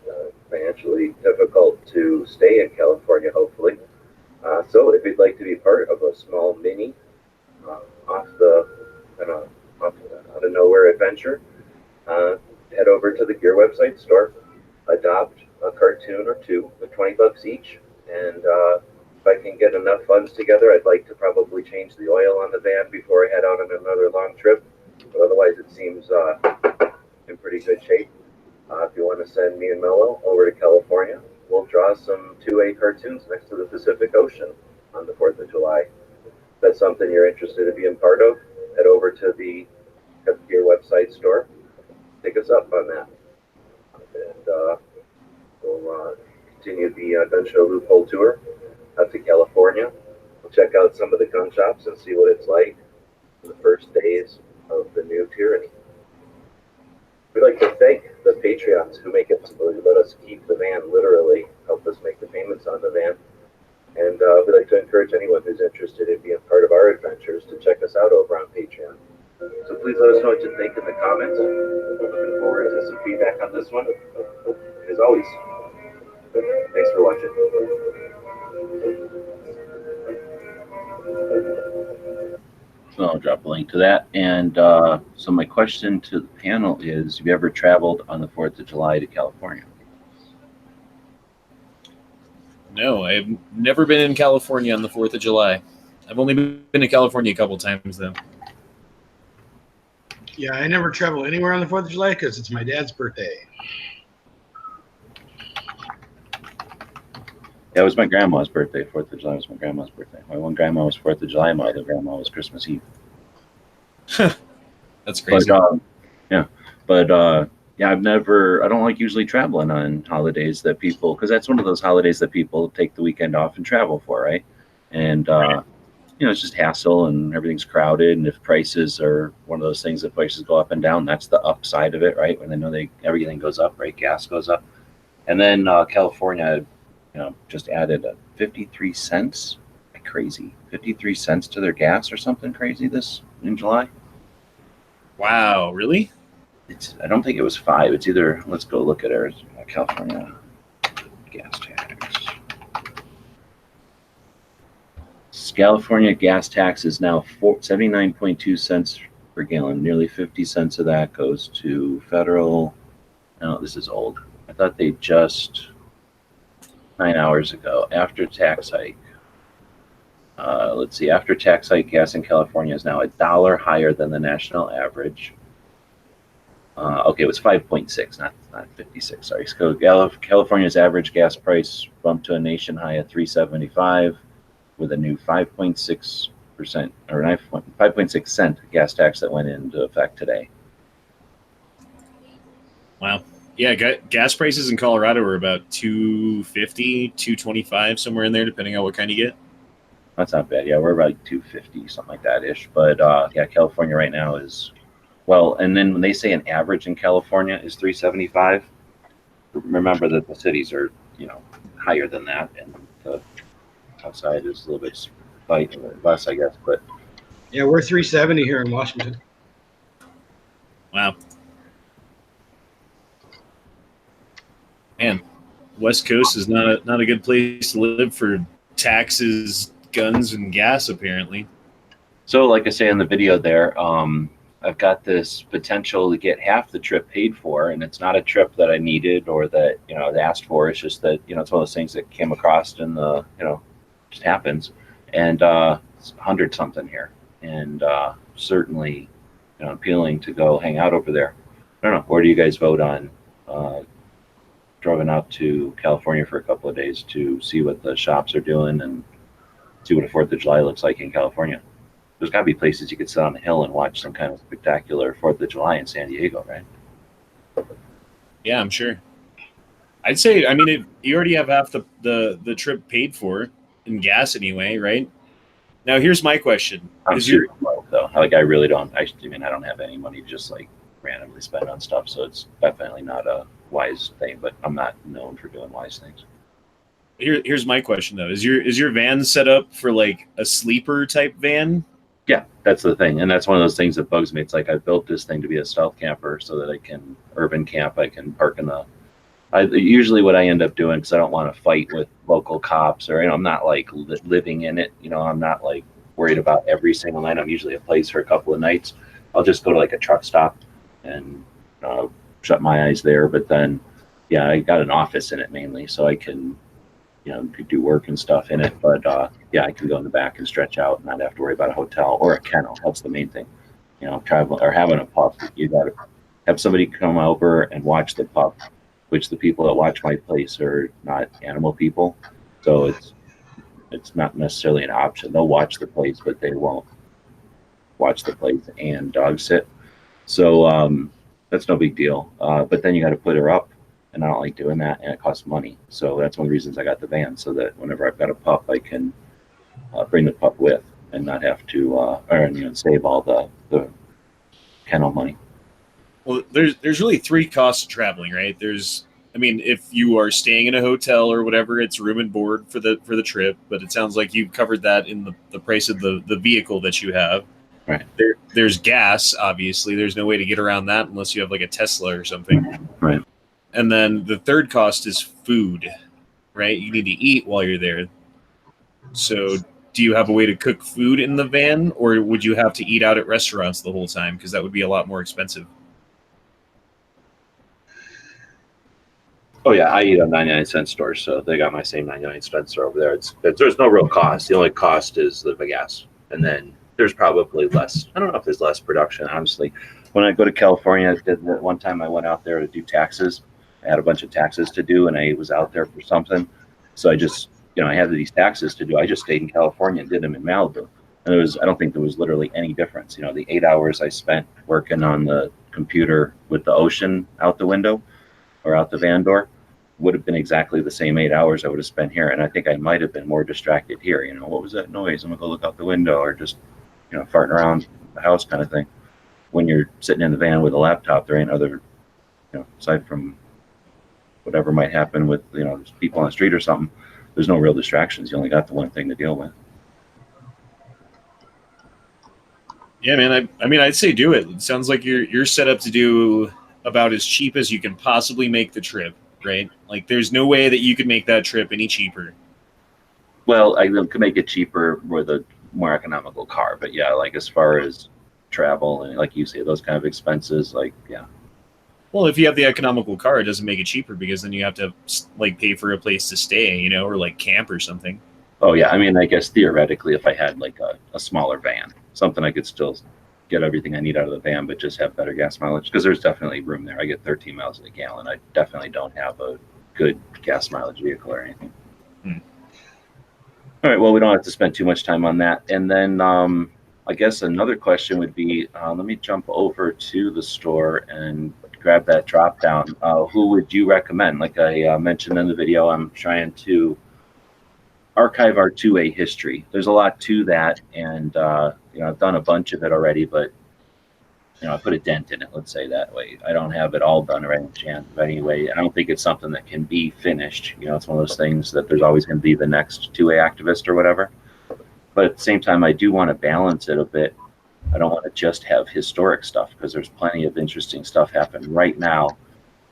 financially difficult to stay in California, hopefully. So if you'd like to be part of a small mini out of nowhere adventure, head over to the Gear website store, adopt a cartoon or two for 20 bucks each, and if I can get enough funds together, I'd like to probably change the oil on the van before I head out on another long trip, but otherwise it seems in pretty good shape. If you want to send me and Mello over to California, we'll draw some 2A cartoons next to the Pacific Ocean on the 4th of July. If that's something you're interested in being part of, head over to the Gear website store. Take us up on that. And we'll continue the Gun Show Loophole Tour out to California. We'll check out some of the gun shops and see what it's like in the first days of the new tyranny. We'd like to thank the Patreons who make it possible to let us keep the van, literally help us make the payments on the van. And we'd like to encourage anyone who's interested in being part of our adventures to check us out over on Patreon. So please let us know what you think in the comments. Looking forward to some feedback on this one. As always, thanks for watching. So I'll drop a link to that. And so my question to the panel is, have you ever traveled on the 4th of July to California? No, I've never been in California on the 4th of July. I've only been to California a couple times, though. Yeah, I never travel anywhere on the 4th of July because it's my dad's birthday. Yeah, it was my grandma's birthday. 4th of July was my grandma's birthday. My one grandma was 4th of July. My other grandma was Christmas Eve. That's crazy. But yeah, I don't like usually traveling on holidays that people, because that's one of those holidays that people take the weekend off and travel for, right? And it's just hassle and everything's crowded. And if prices are one of those things that prices go up and down, that's the upside of it, right? When they know everything goes up, right? Gas goes up. And then California, just added 53 cents, crazy, 53 cents to their gas or something crazy this in July. Wow, really? I don't think it was 5. It's either, let's go look at Arizona, California gas tax. California gas tax is now 79.2 cents per gallon. Nearly 50 cents of that goes to federal. No, this is old. I thought they just 9 hours ago, after tax hike. Let's see, after tax hike, gas in California is now $1 higher than the national average. Okay, it was 5.6, not 56. Sorry. So California's average gas price bumped to a nation high of $3.75, with a new 5.6% or 5.6 cent gas tax that went into effect today. Wow. Yeah, gas prices in Colorado are about $2.50, $2.25, somewhere in there, depending on what kind you get. That's not bad. Yeah, we're about $2.50, something like that ish. But yeah, California right now is, well, and then when they say an average in California is $3.75, remember that the cities are, higher than that, and the outside is a little bit less, I guess. But Yeah, we're 370 here in Washington. Wow. Man, West Coast is not a good place to live for taxes, guns, and gas, apparently. so, like I say in the video there, I've got this potential to get half the trip paid for, and it's not a trip that I needed or that I asked for. It's just that it's one of those things that came across in the just happens, and it's 100 something here, and certainly appealing to go hang out over there. I don't know. Where do you guys vote on driving out to California for a couple of days to see what the shops are doing and see what a 4th of July looks like in California? There's got to be places you could sit on the hill and watch some kind of spectacular 4th of July in San Diego, right? Yeah, I'm sure. I'd say, you already have half the trip paid for in gas anyway, right? Now, here's my question. I'm serious though. Like, I really don't. I don't have any money to just like randomly spend on stuff, so it's definitely not a wise thing. But I'm not known for doing wise things. Here's my question though: Is your van set up for like a sleeper type van? Yeah, that's the thing, and that's one of those things that bugs me. It's like I built this thing to be a stealth camper so that I can urban camp. I can park in the. Usually what I end up doing, because I don't want to fight with local cops, or I'm not like living in it. I'm not like worried about every single night. I'm usually a place for a couple of nights. I'll just go to like a truck stop and shut my eyes there. But then, yeah, I got an office in it mainly, so I can do work and stuff in it. But yeah, I can go in the back and stretch out and not have to worry about a hotel or a kennel. That's the main thing. Traveling or having a pup, you got to have somebody come over and watch the pup, which the people that watch my place are not animal people. So it's not necessarily an option. They'll watch the place, but they won't watch the place and dog sit. So that's no big deal. But then you got to put her up, and I don't like doing that, and it costs money. So that's one of the reasons I got the van, so that whenever I've got a pup, I can bring the pup with and not have to save all the kennel money. Well, there's really 3 costs of traveling, right? If you are staying in a hotel or whatever, it's room and board for the trip. But it sounds like you've covered that in the price of the vehicle that you have. Right. There's gas, obviously. There's no way to get around that unless you have like a Tesla or something. Right. And then the third cost is food, right? You need to eat while you're there. So do you have a way to cook food in the van, or would you have to eat out at restaurants the whole time? Because that would be a lot more expensive. Oh yeah, I eat at 99-cent stores, so they got my same 99-cent store over there. There's no real cost. The only cost is the gas, and then there's probably less. I don't know if there's less production, honestly. When I go to California, one time I went out there to do taxes. I had a bunch of taxes to do, and I was out there for something, so I just I had these taxes to do. I just stayed in California and did them in Malibu. And I don't think there was literally any difference. The 8 hours I spent working on the computer with the ocean out the window or out the van door would have been exactly the same 8 hours I would have spent here. And I think I might have been more distracted here. What was that noise? I'm gonna go look out the window, or just, farting around the house kind of thing. When you're sitting in the van with a laptop, there ain't other, aside from whatever might happen with, people on the street or something, there's no real distractions. You only got the one thing to deal with. Yeah, man. I mean, I'd say do it. It sounds like you're set up to do about as cheap as you can possibly make the trip, right? Like, there's no way that you could make that trip any cheaper. Well, I could make it cheaper with a more economical car, but yeah, like as far as travel and like you say, those kind of expenses, like, yeah. Well, if you have the economical car, it doesn't make it cheaper because then you have to like pay for a place to stay, or like camp or something. Oh yeah, I mean, I guess theoretically, if I had like a smaller van, something I could still get everything I need out of the van, but just have better gas mileage, because there's definitely room there. I get 13 miles a gallon. I definitely don't have a good gas mileage vehicle or anything. All right, well, we don't have to spend too much time on that. And then I guess another question would be, let me jump over to the store and grab that drop down. Who would you recommend? Like I mentioned in the video, I'm trying to archive our 2A history. There's a lot to that, and I've done a bunch of it already, but I put a dent in it, let's say that way. I don't have it all done right, but anyway, I don't think it's something that can be finished. It's one of those things that there's always going to be the next 2A activist or whatever. But at the same time, I do want to balance it a bit. I don't want to just have historic stuff, because there's plenty of interesting stuff happening right now,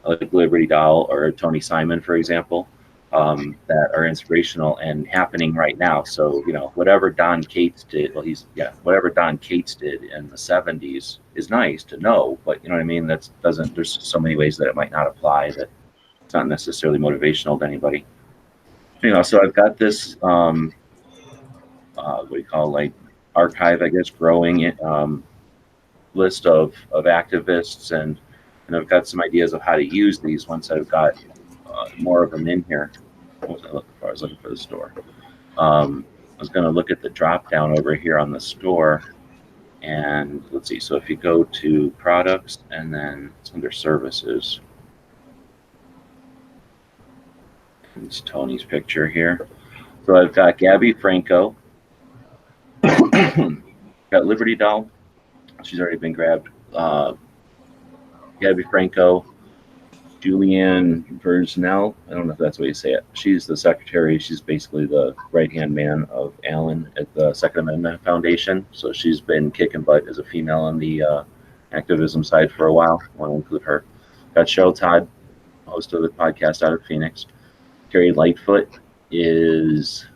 like Liberty Doll or Tony Simon, for example, that are inspirational and happening right now. So, whatever Don Cates did, whatever Don Cates did in the 70s is nice to know, but you know what I mean? There's so many ways that it might not apply, that it's not necessarily motivational to anybody. So I've got this, what do you call, like, archive, I guess, growing list of activists, and I've got some ideas of how to use these once I've got more of them in here. What was I looking for? I was looking for the store. I was going to look at the drop down over here on the store, and let's see. So if you go to products, and then it's under services, it's Tony's picture here. So I've got Gabby Franco, got Liberty Doll. She's already been grabbed. Gabby Franco, Julianne Versnell. I don't know if that's the way you say it. She's the secretary. She's basically the right-hand man of Alan at the Second Amendment Foundation. So she's been kicking butt as a female on the activism side for a while. I want to include her. Got Cheryl Todd, host of the podcast out of Phoenix. Carrie Lightfoot is...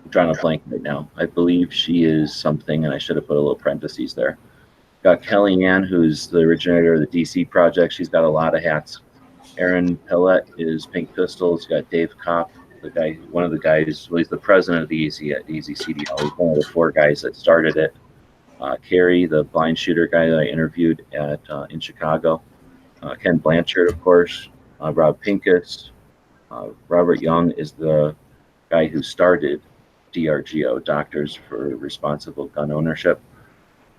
I'm drawing a blank right now. I believe she is something, and I should have put a little parentheses there. Got Kellyanne, who's the originator of the DC Project. She's got a lot of hats. Aaron Pillette is Pink Pistols. Got Dave Kopp, one of the guys, well, he's the president of the EZCDL. He's one of the 4 guys that started it. Kerry, the blind shooter guy that I interviewed in Chicago. Ken Blanchard, of course. Rob Pincus. Robert Young is the guy who started DRGO, Doctors for Responsible Gun Ownership.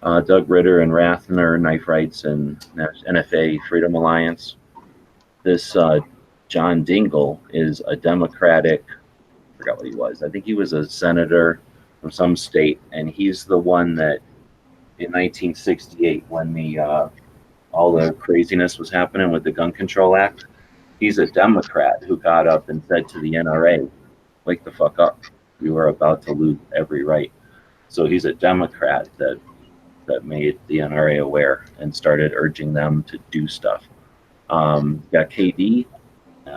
Doug Ritter and Rathner, Knife Rights and NFA Freedom Alliance. This John Dingell is a Democratic, I forgot what he was. I think he was a senator from some state, and he's the one that in 1968, when the all the craziness was happening with the Gun Control Act, he's a Democrat who got up and said to the NRA, wake the fuck up. You are about to lose every right. So he's a Democrat that made the NRA aware and started urging them to do stuff. Got KD,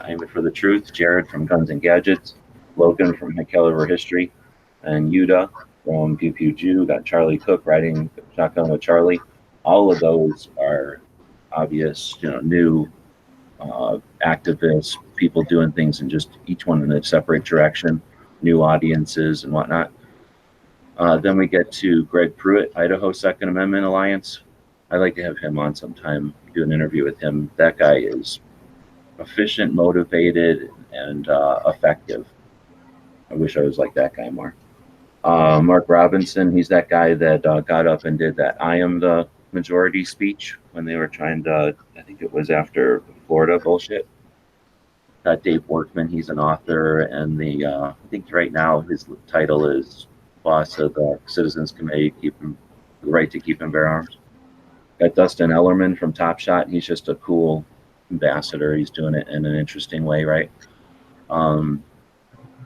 Aiming for the Truth, Jared from Guns and Gadgets, Logan from Heck Over History, and Yuda from Pew Pew Jew. Got Charlie Cook riding shotgun with Charlie. All of those are obvious, new activists, people doing things in just each one in a separate direction, new audiences and whatnot. Then we get to Greg Pruitt, Idaho Second Amendment Alliance. I'd like to have him on sometime, do an interview with him. That guy is efficient, motivated, and effective. I wish I was like that guy more. Mark Robinson, he's that guy that got up and did that "I am the majority" speech when they were trying to, I think it was after Florida bullshit. Dave Workman, he's an author, and I think right now his title is boss of the Citizens Committee, the right to keep and bear arms. Got Dustin Ellerman from Top Shot. He's just a cool ambassador. He's doing it in an interesting way, right?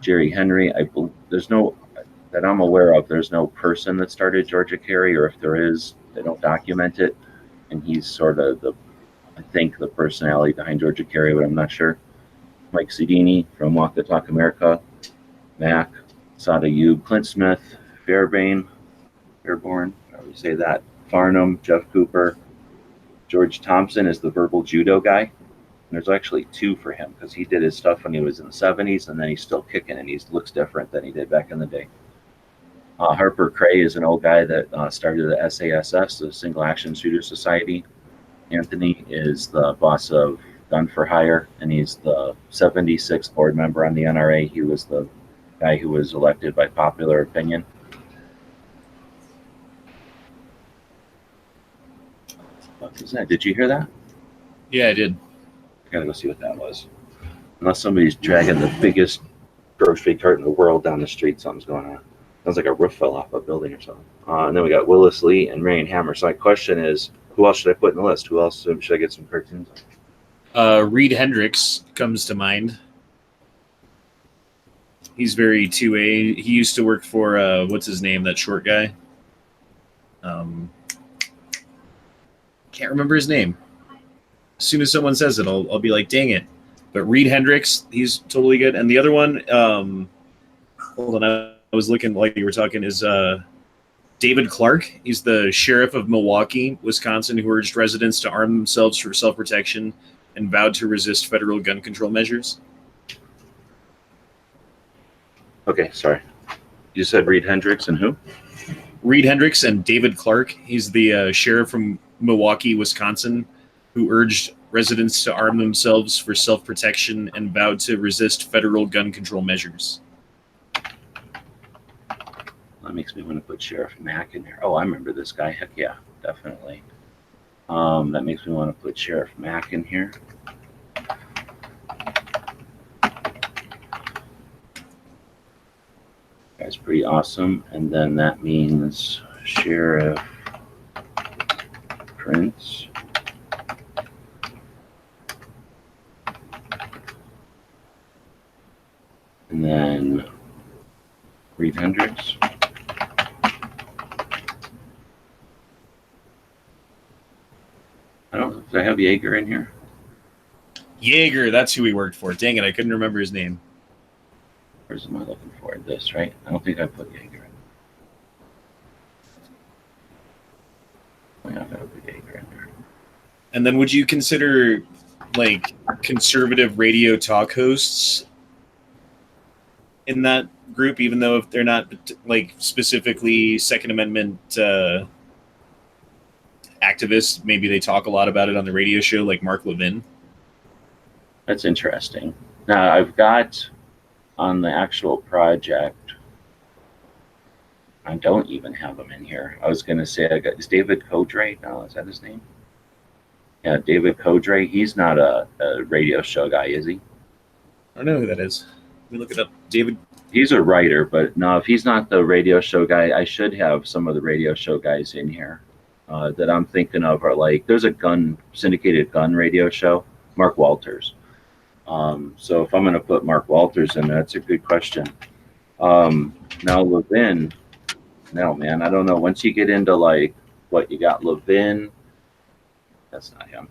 Jerry Henry, there's no, that I'm aware of, there's no person that started Georgia Carry, or if there is, they don't document it. And he's sort of I think the personality behind Georgia Carry, but I'm not sure. Mike Sidini from Walk the Talk America, Mac, Sada Yub, Clint Smith, Fairborn, how do you say that? Farnham, Jeff Cooper. George Thompson is the verbal judo guy. There's actually two for him because he did his stuff when he was in the 70s, and then he's still kicking, and he looks different than he did back in the day. Harper Cray is an old guy that started the SASS, the Single Action Shooter Society. Anthony is the boss of Gun for Hire, and he's the 76th board member on the NRA. He was the guy who was elected by popular opinion. What was that? Did you hear that? Yeah, I did. I gotta go see what that was. Unless somebody's dragging the biggest grocery cart in the world down the street, something's going on. Sounds like a roof fell off a building or something. And then we got Willis Lee and Marion Hammer. So my question is, who else should I put in the list? Who else should I get some cartoons on? Reed Hendricks comes to mind. He's very 2A. He used to work for, what's his name, that short guy? Can't remember his name. As soon as someone says it, I'll be like, dang it. But Reed Hendricks, he's totally good. And the other one, hold on, I was looking while you were talking, is David Clark. He's the sheriff of Milwaukee, Wisconsin, who urged residents to arm themselves for self-protection and vowed to resist federal gun control measures. Okay, sorry. You said Reed Hendricks and who? Reed Hendricks and David Clark. He's the sheriff from Milwaukee, Wisconsin, who urged residents to arm themselves for self-protection and vowed to resist federal gun control measures. That makes me want to put Sheriff Mack in there. Oh, I remember this guy. Heck yeah, definitely. That makes me want to put Sheriff Mack in here. Guy's pretty awesome. And then that means Sheriff Prince. And then Reed Hendricks. Did I have Yeager in here? Yeager, that's who he worked for. Dang it, I couldn't remember his name. Where's am I looking for? This, right? I don't think I put Yeager in. Yeah, I gotta put Yeager in there. And then would you consider, like, conservative radio talk hosts in that group, even though if they're not, like, specifically Second Amendment activists, maybe they talk a lot about it on the radio show, like Mark Levin? That's interesting. Now, I've got on the actual project, I don't even have him in here. I was going to say, is David Codray? No, is that his name? Yeah, David Codray. He's not a radio show guy, is he? I don't know who that is. Let me look it up. David. He's a writer, but no, if he's not the radio show guy, I should have some of the radio show guys in here that I'm thinking of are like, there's a syndicated gun radio show, Mark Walters. So if I'm going to put Mark Walters in, that's a good question. Now Levin, no, man, I don't know. Once you get into like what you got, Levin, that's not him.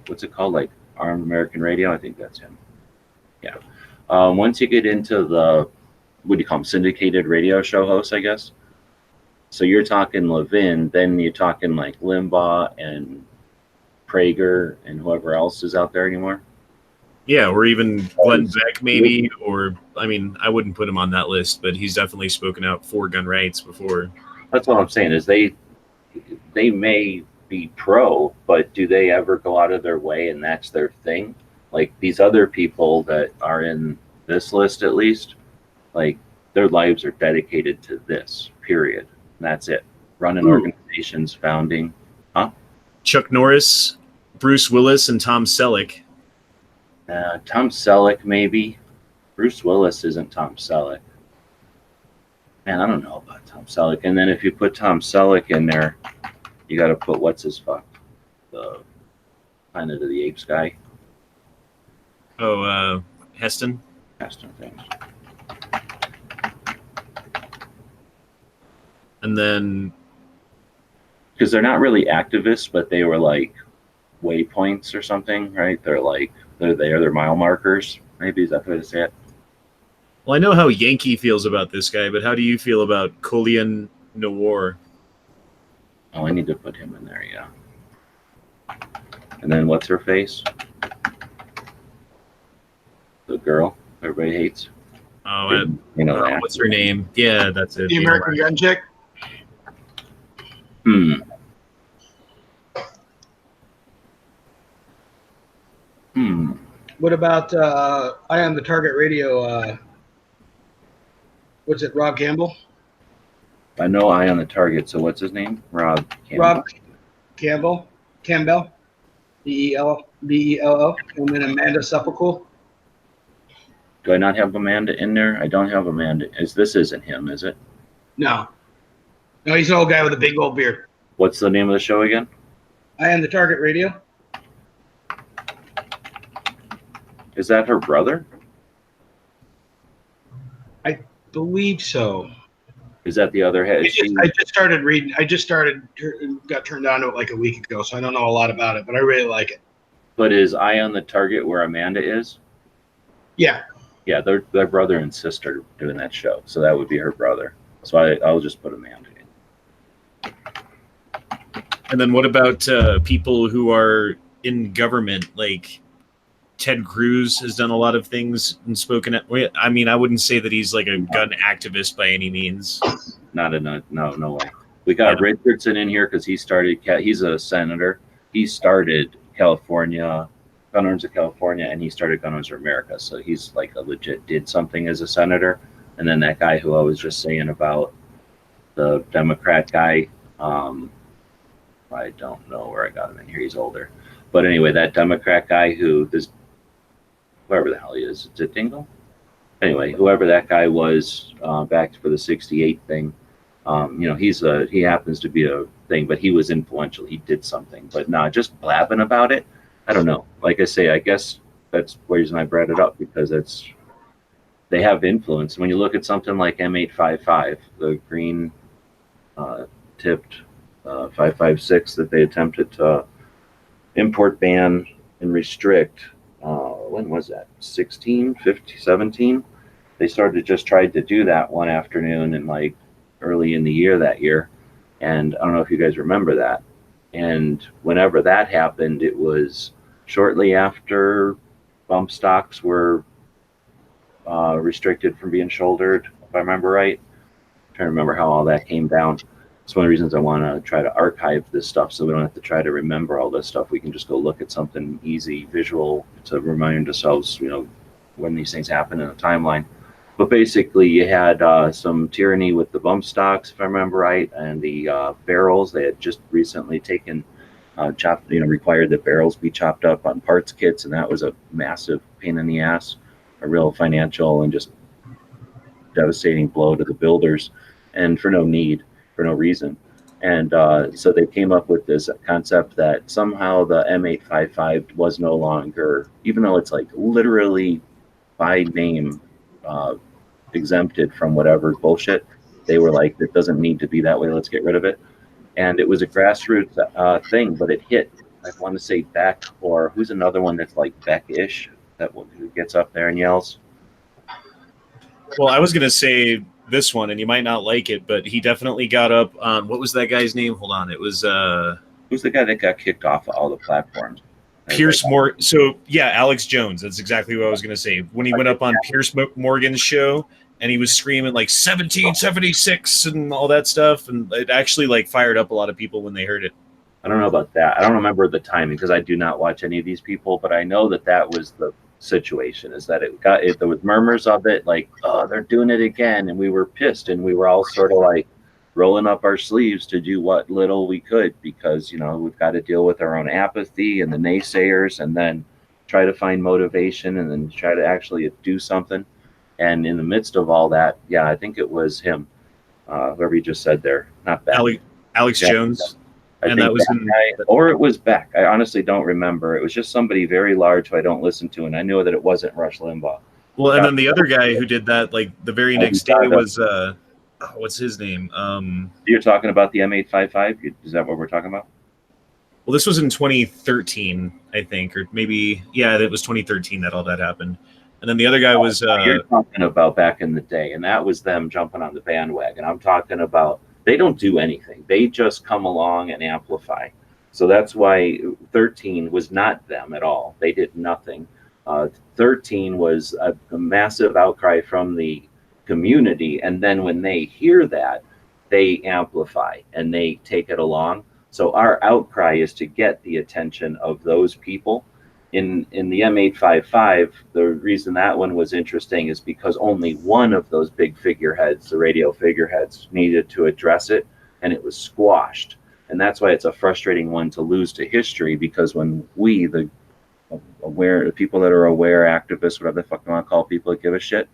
What's it called? Like Armed American Radio? I think that's him. Yeah. Once you get into the, what do you call them? Syndicated radio show hosts, I guess. So you're talking Levin, then you're talking like Limbaugh and Prager and whoever else is out there anymore. Yeah, or even Glenn Beck, maybe. Or, I mean, I wouldn't put him on that list, but he's definitely spoken out for gun rights before. That's what I'm saying is they may be pro, but do they ever go out of their way and that's their thing? Like these other people that are in this list, at least, like their lives are dedicated to this, period. And that's it. Running organizations, founding. Huh? Chuck Norris, Bruce Willis, and Tom Selleck. Tom Selleck, maybe. Bruce Willis isn't Tom Selleck. Man, I don't know about Tom Selleck. And then if you put Tom Selleck in there, you got to put what's his fuck, the Planet of the Apes guy. Oh, Heston. Heston, thanks. And then, because they're not really activists, but they were like waypoints or something, right? They're like they're mile markers. Maybe is that the way to say it? well, I know how Yankee feels about this guy, but how do you feel about Colian Noir? Oh, I need to put him in there, yeah. And then what's her face? The girl everybody hates. Oh, You know that. what's her name? Yeah, that's it. The American Gun Chick. What about I on the Target Radio? What's it? Rob Campbell. I know Eye on the Target, so what's his name? Rob Campbell. Rob Campbell. B-E-L-L, and then Amanda Sepulchre. Do I not have Amanda in there? I don't have Amanda. This isn't him, is it? No, he's an old guy with a big old beard. What's the name of the show again? I am the Target Radio. Is that her brother? I believe so. Is that the other head? I just started reading. Got turned on to it like a week ago, so I don't know a lot about it, but I really like it. But is Eye on the Target where Amanda is? Yeah. Yeah, they're brother and sister doing that show, so that would be her brother. So I'll just put Amanda in. And then what about people who are in government? Like Ted Cruz has done a lot of things and spoken at. I mean, I wouldn't say that he's like a gun activist by any means. No way. We got Richardson in here because he's a senator. He started California, Gun Owners of California, and he started Gun Owners of America. So he's like a legit did something as a senator. And then that guy who I was just saying about, the Democrat guy, I don't know where I got him in here. He's older. But anyway, that Democrat guy whoever the hell he is it Dingle? Anyway, whoever that guy was back for the 68 thing, he happens to be a thing, but he was influential. He did something. But just blabbing about it, I don't know. Like I say, I guess that's the reason I brought it up, because they have influence. When you look at something like M855, the green tipped 5.56 that they attempted to import, ban, and restrict. When was that? 16, 15, 17? They tried to do that one afternoon in like early in the year that year. And I don't know if you guys remember that. And whenever that happened, it was shortly after bump stocks were restricted from being shouldered, if I remember right. I'm trying to remember how all that came down. It's one of the reasons I want to try to archive this stuff so we don't have to try to remember all this stuff. We can just go look at something easy, visual, to remind ourselves, when these things happen in a timeline. But basically, you had some tyranny with the bump stocks, if I remember right, and the barrels. They had just recently required that barrels be chopped up on parts kits, and that was a massive pain in the ass, a real financial and just devastating blow to the builders, and for no reason. And so they came up with this concept that somehow the M855 was no longer, even though it's like literally by name exempted from whatever bullshit, they were like, it doesn't need to be that way, let's get rid of it. And it was a grassroots thing, but it hit, I want to say Beck, or who's another one that's like Beck-ish, who gets up there and yells? Well, I was going to say this one, and you might not like it, but he definitely got up on, what was that guy's name? Hold on. It was who's the guy that got kicked off of all the platforms? Pierce Morgan. So yeah, Alex Jones. That's exactly what I was going to say. When he went up on Pierce Morgan's show and he was screaming like 1776 and all that stuff, and it actually like fired up a lot of people when they heard it. I don't know about that. I don't remember the timing because I do not watch any of these people, but I know that that was the situation, is that there was murmurs of it, like, oh, they're doing it again. And we were pissed, and we were all sort of like rolling up our sleeves to do what little we could, because, we've got to deal with our own apathy and the naysayers, and then try to find motivation, and then try to actually do something. And in the midst of all that, yeah, I think it was him, whoever you just said there, not Beck. Alex Yeah. Jones. I And think that was that guy, or it was Beck. I honestly don't remember. It was just somebody very large who I don't listen to, and I knew that it wasn't Rush Limbaugh. Well, and then the other guy who did that, like the very next day, was what's his name? You're talking about the M855? Is that what we're talking about? Well, this was in 2013, I think, or maybe, yeah, it was 2013 that all that happened. And then the other guy was. You're talking about back in the day, and that was them jumping on the bandwagon. I'm talking about they don't do anything. They just come along and amplify. So that's why 13 was not them at all. They did nothing. 13 was a massive outcry from the community. And then when they hear that, they amplify and they take it along. So our outcry is to get the attention of those people. In the M855, the reason that one was interesting is because only one of those big figureheads, the radio figureheads, needed to address it, and it was squashed. And that's why it's a frustrating one to lose to history, because when we, the people that are aware, activists, whatever the fuck you want to call people that give a shit,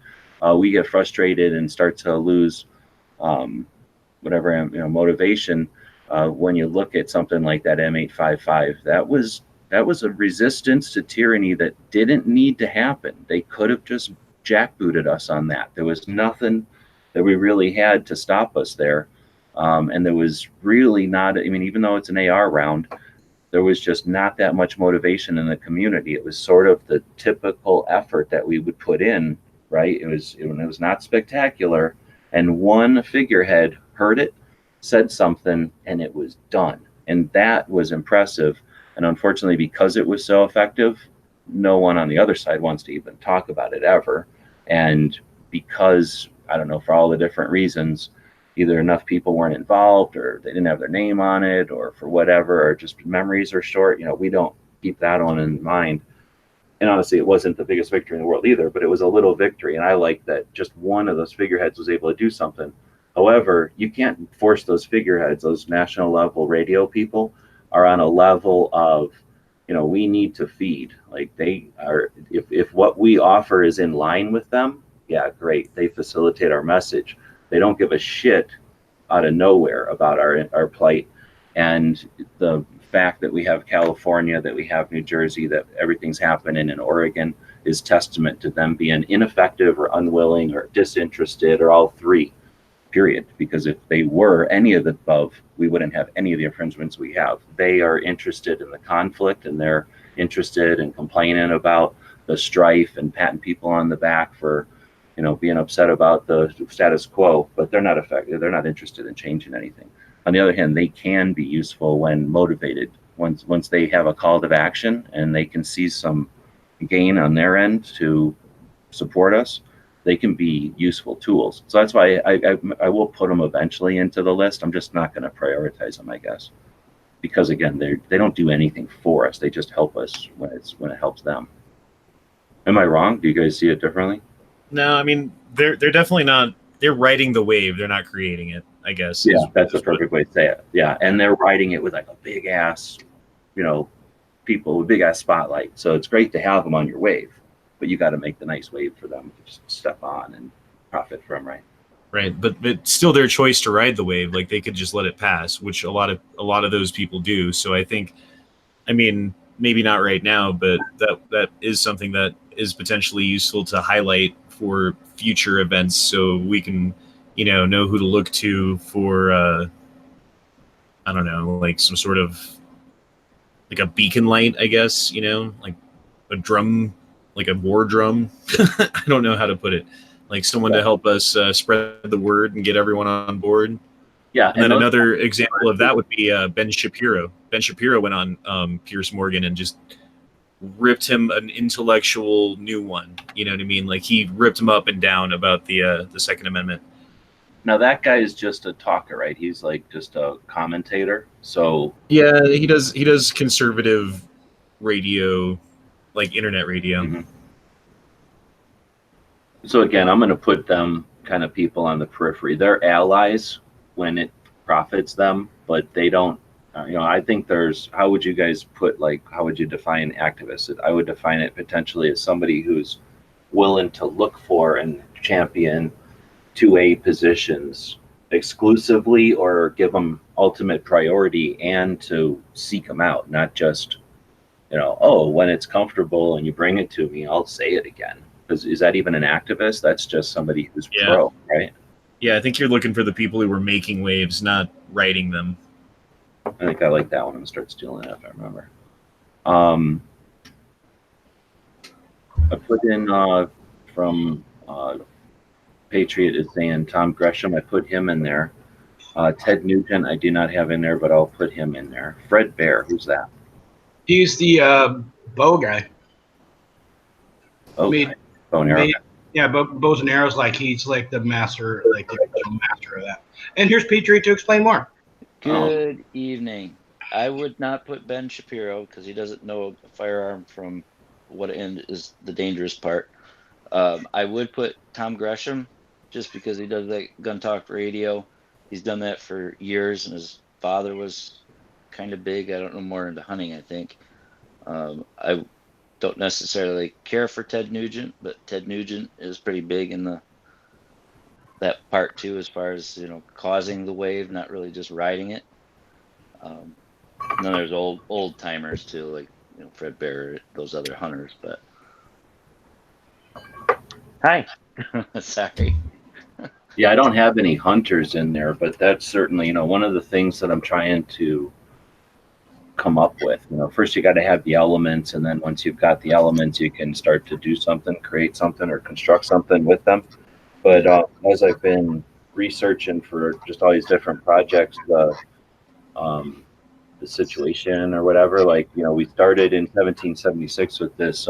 we get frustrated and start to lose whatever motivation when you look at something like that M855. That was a resistance to tyranny that didn't need to happen. They could have just jackbooted us on that. There was nothing that we really had to stop us there. And there was really not, even though it's an AR round, there was just not that much motivation in the community. It was sort of the typical effort that we would put in, right? It was not spectacular. And one figurehead heard it, said something, and it was done. And that was impressive. And unfortunately, because it was so effective, no one on the other side wants to even talk about it ever. And because, I don't know, for all the different reasons, either enough people weren't involved, or they didn't have their name on it, or for whatever, or just memories are short, we don't keep that one in mind. And honestly, it wasn't the biggest victory in the world either, but it was a little victory. And I like that just one of those figureheads was able to do something. However, you can't force those figureheads, those national level radio people, are on a level of, we need to feed. Like, they are, if what we offer is in line with them, yeah, great. They facilitate our message. They don't give a shit out of nowhere about our plight. And the fact that we have California, that we have New Jersey, that everything's happening in Oregon is testament to them being ineffective or unwilling or disinterested, or all three. Period. Because if they were any of the above, we wouldn't have any of the infringements we have. They are interested in the conflict, and they're interested in complaining about the strife and patting people on the back for, being upset about the status quo, but they're not effective. They're not interested in changing anything. On the other hand, they can be useful when motivated. Once they have a call to action and they can see some gain on their end to support us, they can be useful tools. So that's why I will put them eventually into the list. I'm just not going to prioritize them, I guess, because again, they don't do anything for us. They just help us when it helps them. Am I wrong? Do you guys see it differently? No, they're definitely not. They're riding the wave. They're not creating it, I guess. Yeah, that's the perfect way to say it. Yeah, and they're riding it with like a big ass, people with big ass spotlight. So it's great to have them on your wave, but you got to make the nice wave for them to just step on and profit from, right? Right, but it's still their choice to ride the wave. Like, they could just let it pass, which a lot of those people do. So I think, maybe not right now, but that is something that is potentially useful to highlight for future events, so we can, know who to look to for, I don't know, like some sort of like a beacon light, I guess, like a drum, like a war drum. I don't know how to put it. Like someone to help us spread the word and get everyone on board. Yeah. And then another example of that would be Ben Shapiro. Ben Shapiro went on Piers Morgan and just ripped him an intellectual new one. You know what I mean? Like, he ripped him up and down about the Second Amendment. Now that guy is just a talker, right? He's like just a commentator. So Yeah, he does conservative radio, like internet radio. mhm. So again, I'm going to put them kind of people on the periphery. They're allies when it profits them, but they don't. I think there's. How would you guys put how would you define activist? I would define it potentially as somebody who's willing to look for and champion 2A positions exclusively, or give them ultimate priority, and to seek them out, not just oh, when it's comfortable and you bring it to me, I'll say it again. Is that even an activist? That's just somebody who's pro, right? Yeah, I think you're looking for the people who were making waves, not writing them. I think I like that one. I'm gonna start stealing it if I remember. I put in from Patriot is saying Tom Gresham. I put him in there. Ted Nugent I do not have in there, but I'll put him in there. Fred Bear, who's that? He's the bow guy. Oh, bow and arrow. Yeah, bows and arrows. Like he's like the master, like the original master of that. And here's Patriot to explain more. Good evening. I would not put Ben Shapiro because he doesn't know a firearm from what end is the dangerous part. I would put Tom Gresham just because he does that gun talk radio. He's done that for years, and his father was kind of big. I don't know, more into hunting, I think. I don't necessarily care for Ted Nugent, but Ted Nugent is pretty big in that part too, as far as causing the wave, not really just riding it. And then there's old timers too, like Fred Bear, those other hunters. But hi, sorry. Yeah, I don't have any hunters in there, but that's certainly one of the things that I'm trying to come up with. First you got to have the elements, and then once you've got the elements, you can start to do something, create something, or construct something with them. But as I've been researching for just all these different projects, the situation or whatever, we started in 1776 with this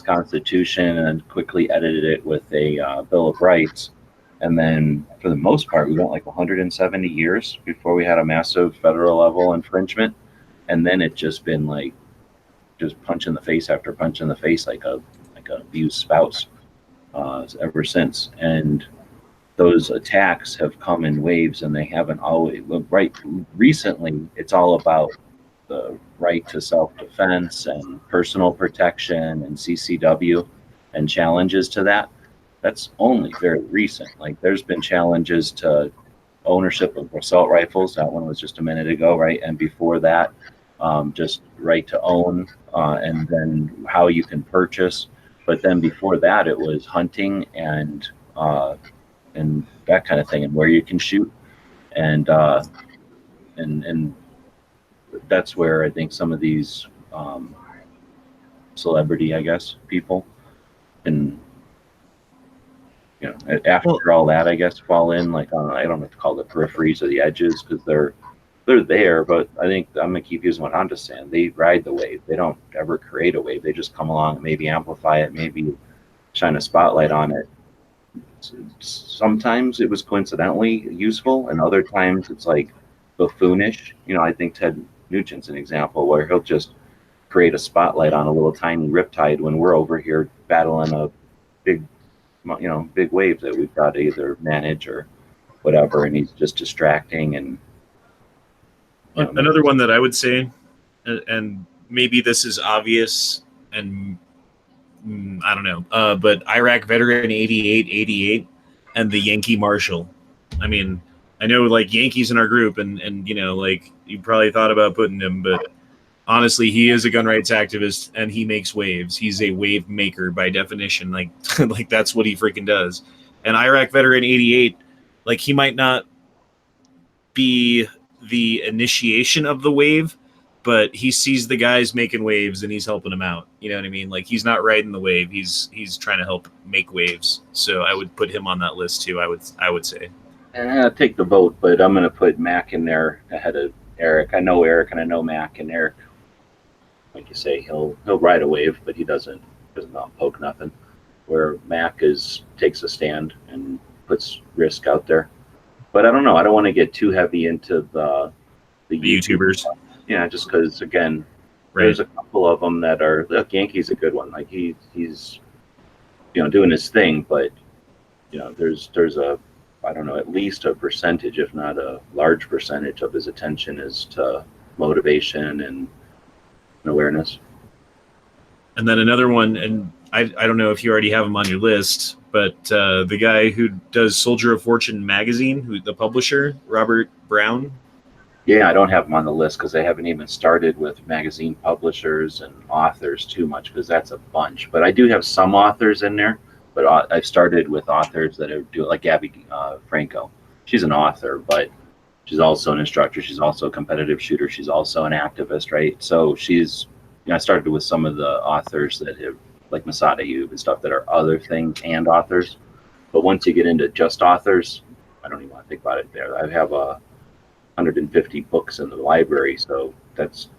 Constitution, and quickly edited it with a Bill of Rights. And then for the most part, we went 170 years before we had a massive federal level infringement. And then it's just been just punch in the face after punch in the face, like an abused spouse, ever since. And those attacks have come in waves, and they haven't always. Right, recently, it's all about the right to self-defense and personal protection and CCW and challenges to that. That's only very recent. There's been challenges to ownership of assault rifles. That one was just a minute ago, right? And before that, just right to own, and then how you can purchase. But then before that, it was hunting and that kind of thing, and where you can shoot, and that's where I think some of these celebrity, I guess, people, and after all that, I guess, fall in I don't have to call it peripheries or the edges, because they're there. But I think I'm gonna keep using what Honda's saying. They ride the wave. They don't ever create a wave. They just come along and maybe amplify it, maybe shine a spotlight on it. Sometimes it was coincidentally useful, and other times it's buffoonish. I think Ted Nugent's an example where he'll just create a spotlight on a little tiny riptide when we're over here battling a big wave that we've got to either manage or whatever, and he's just distracting. And another one that I would say, and maybe this is obvious, and I don't know, but Iraq veteran 8888 and the Yankee Marshal. I mean, I know Yankees in our group, and you probably thought about putting him, but honestly, he is a gun rights activist, and he makes waves. He's a wave maker by definition. That's what he freaking does. And Iraq veteran 88, he might not be the initiation of the wave, but he sees the guys making waves and he's helping them out. You know what I mean? He's not riding the wave. He's trying to help make waves. So I would put him on that list too. I would say. And I'll take the vote, but I'm going to put Mac in there ahead of Eric. I know Eric and I know Mac, and Eric, like you say, he'll ride a wave, but he doesn't poke nothing. Where Mac takes a stand and puts risk out there. But I don't know. I don't want to get too heavy into the YouTubers. Yeah, just because again, Right. there's a couple of them that are. Look, Yankee's a good one. Like he's doing his thing, but there's a, I don't know, at least a percentage, if not a large percentage of his attention is to motivation and awareness. And then another one, and I don't know if you already have him on your list, but the guy who does Soldier of Fortune magazine, the publisher, Robert Brown. Yeah, I don't have them on the list because I haven't even started with magazine publishers and authors too much, because that's a bunch. But I do have some authors in there. But I've started with authors that are doing, like Gabby Franco. She's an author, but she's also an instructor. She's also a competitive shooter. She's also an activist, right? So I started with some of the authors that have, like Masada Ayub and stuff, that are other things and authors. But once you get into just authors, I don't even want to think about it there. I have 150 books in the library, so that's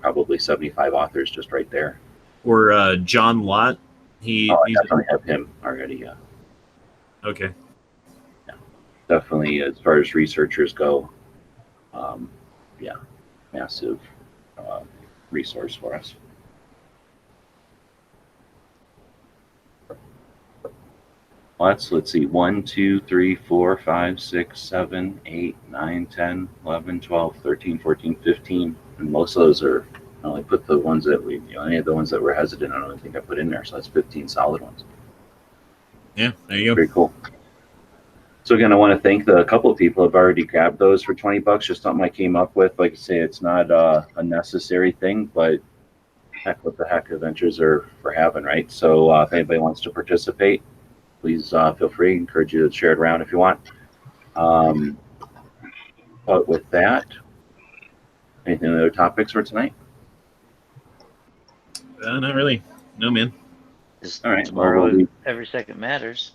probably 75 authors just right there. Or John Lott. I definitely have him already. Yeah. Okay. Yeah, definitely. As far as researchers go, massive resource for us. Let's see, 1, 2, 3, 4, 5, 6, 7, 8, 9, 10, 11, 12, 13, 14, 15, and most of those are. I only put the ones that any of the ones that were hesitant, I don't think I put in there. So that's 15 solid ones. Yeah, there you go. Very cool. So again, I want to thank a couple of people who have already grabbed those for $20. Just something I came up with. Like I say, it's not a necessary thing, but heck, what the heck, adventures are for having, right? So if anybody wants to participate, please feel free. I encourage you to share it around if you want. But with that, anything other topics for tonight? Not really. No, man. Just All right. Tomorrow, every second matters.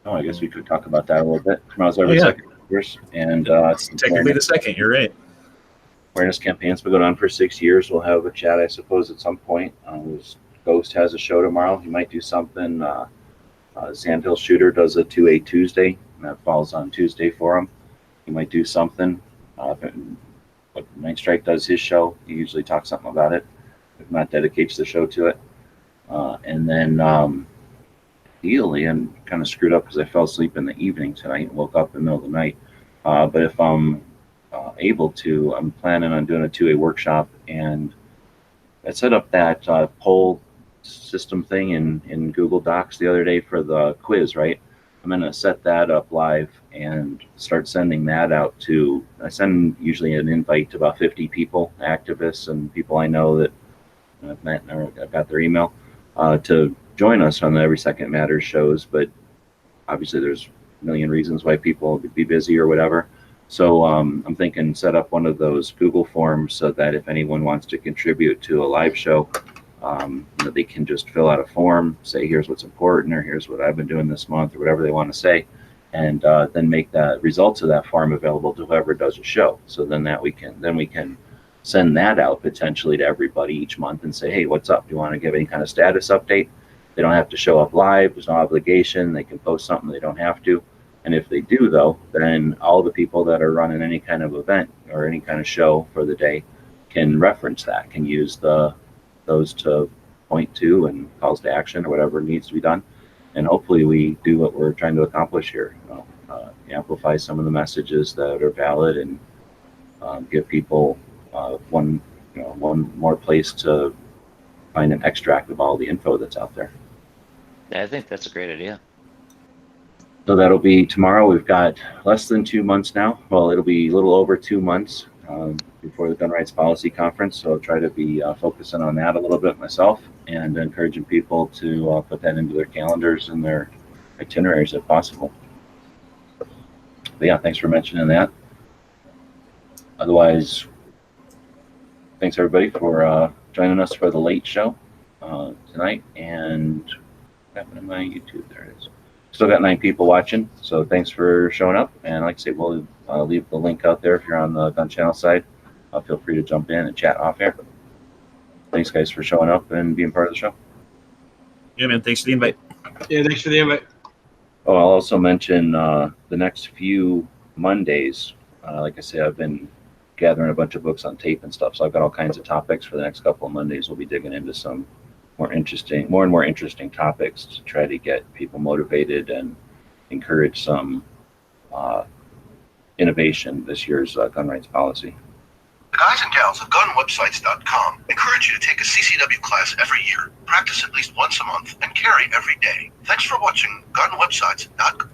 Oh, I guess we could talk about that a little bit. Tomorrow's every second matters, and it's technically the second. You're right. Awareness campaign's been going on for 6 years. We'll have a chat, I suppose, at some point. Ghost has a show tomorrow. He might do something. Sandhill Shooter does a 2A Tuesday, and that falls on Tuesday for him. He might do something. Night Strike does his show. He usually talks something about it. If not, dedicates the show to it. And then ideally, I'm kind of screwed up because I fell asleep in the evening tonight and woke up in the middle of the night. But if I'm able to, I'm planning on doing a 2A workshop, and I set up that poll system thing in Google Docs the other day for the quiz, right? I'm going to set that up live and start sending that out to, I send usually an invite to about 50 people, activists and people I know that I've met or I've got their email to join us on the Every Second Matters shows. But obviously there's a million reasons why people would be busy or whatever. So I'm thinking set up one of those Google forms so that if anyone wants to contribute to a live show, they can just fill out a form, say here's what's important, or here's what I've been doing this month, or whatever they want to say, and then make the results of that form available to whoever does a show. So then we can send that out potentially to everybody each month and say, hey, what's up? Do you want to give any kind of status update? They don't have to show up live. There's no obligation. They can post something. They don't have to. And if they do, though, then all the people that are running any kind of event or any kind of show for the day can reference that, can use those to point to and calls to action or whatever needs to be done. And hopefully we do what we're trying to accomplish here, amplify some of the messages that are valid and give people one more place to find an extract of all the info that's out there. Yeah, I think that's a great idea. So that'll be tomorrow. We've got less than 2 months now. Well, it'll be a little over 2 months before the Gun Rights Policy Conference. So I'll try to be focusing on that a little bit myself and encouraging people to put that into their calendars and their itineraries if possible. But yeah, thanks for mentioning that. Otherwise, thanks everybody for joining us for the late show tonight. And what happened to my YouTube? There it is. Still got 9 people watching, so thanks for showing up. And like I say, we'll leave the link out there if you're on the Gun Channel side. Feel free to jump in and chat off air. Thanks, guys, for showing up and being part of the show. Yeah, man. Thanks for the invite. Yeah, thanks for the invite. Oh, I'll also mention the next few Mondays. Like I say, I've been gathering a bunch of books on tape and stuff, so I've got all kinds of topics for the next couple of Mondays. We'll be digging into some more and more interesting topics to try to get people motivated and encourage some innovation this year's gun rights policy. The guys and gals of gunwebsites.com encourage you to take a CCW class every year, practice at least once a month, and carry every day. Thanks for watching gunwebsites.com.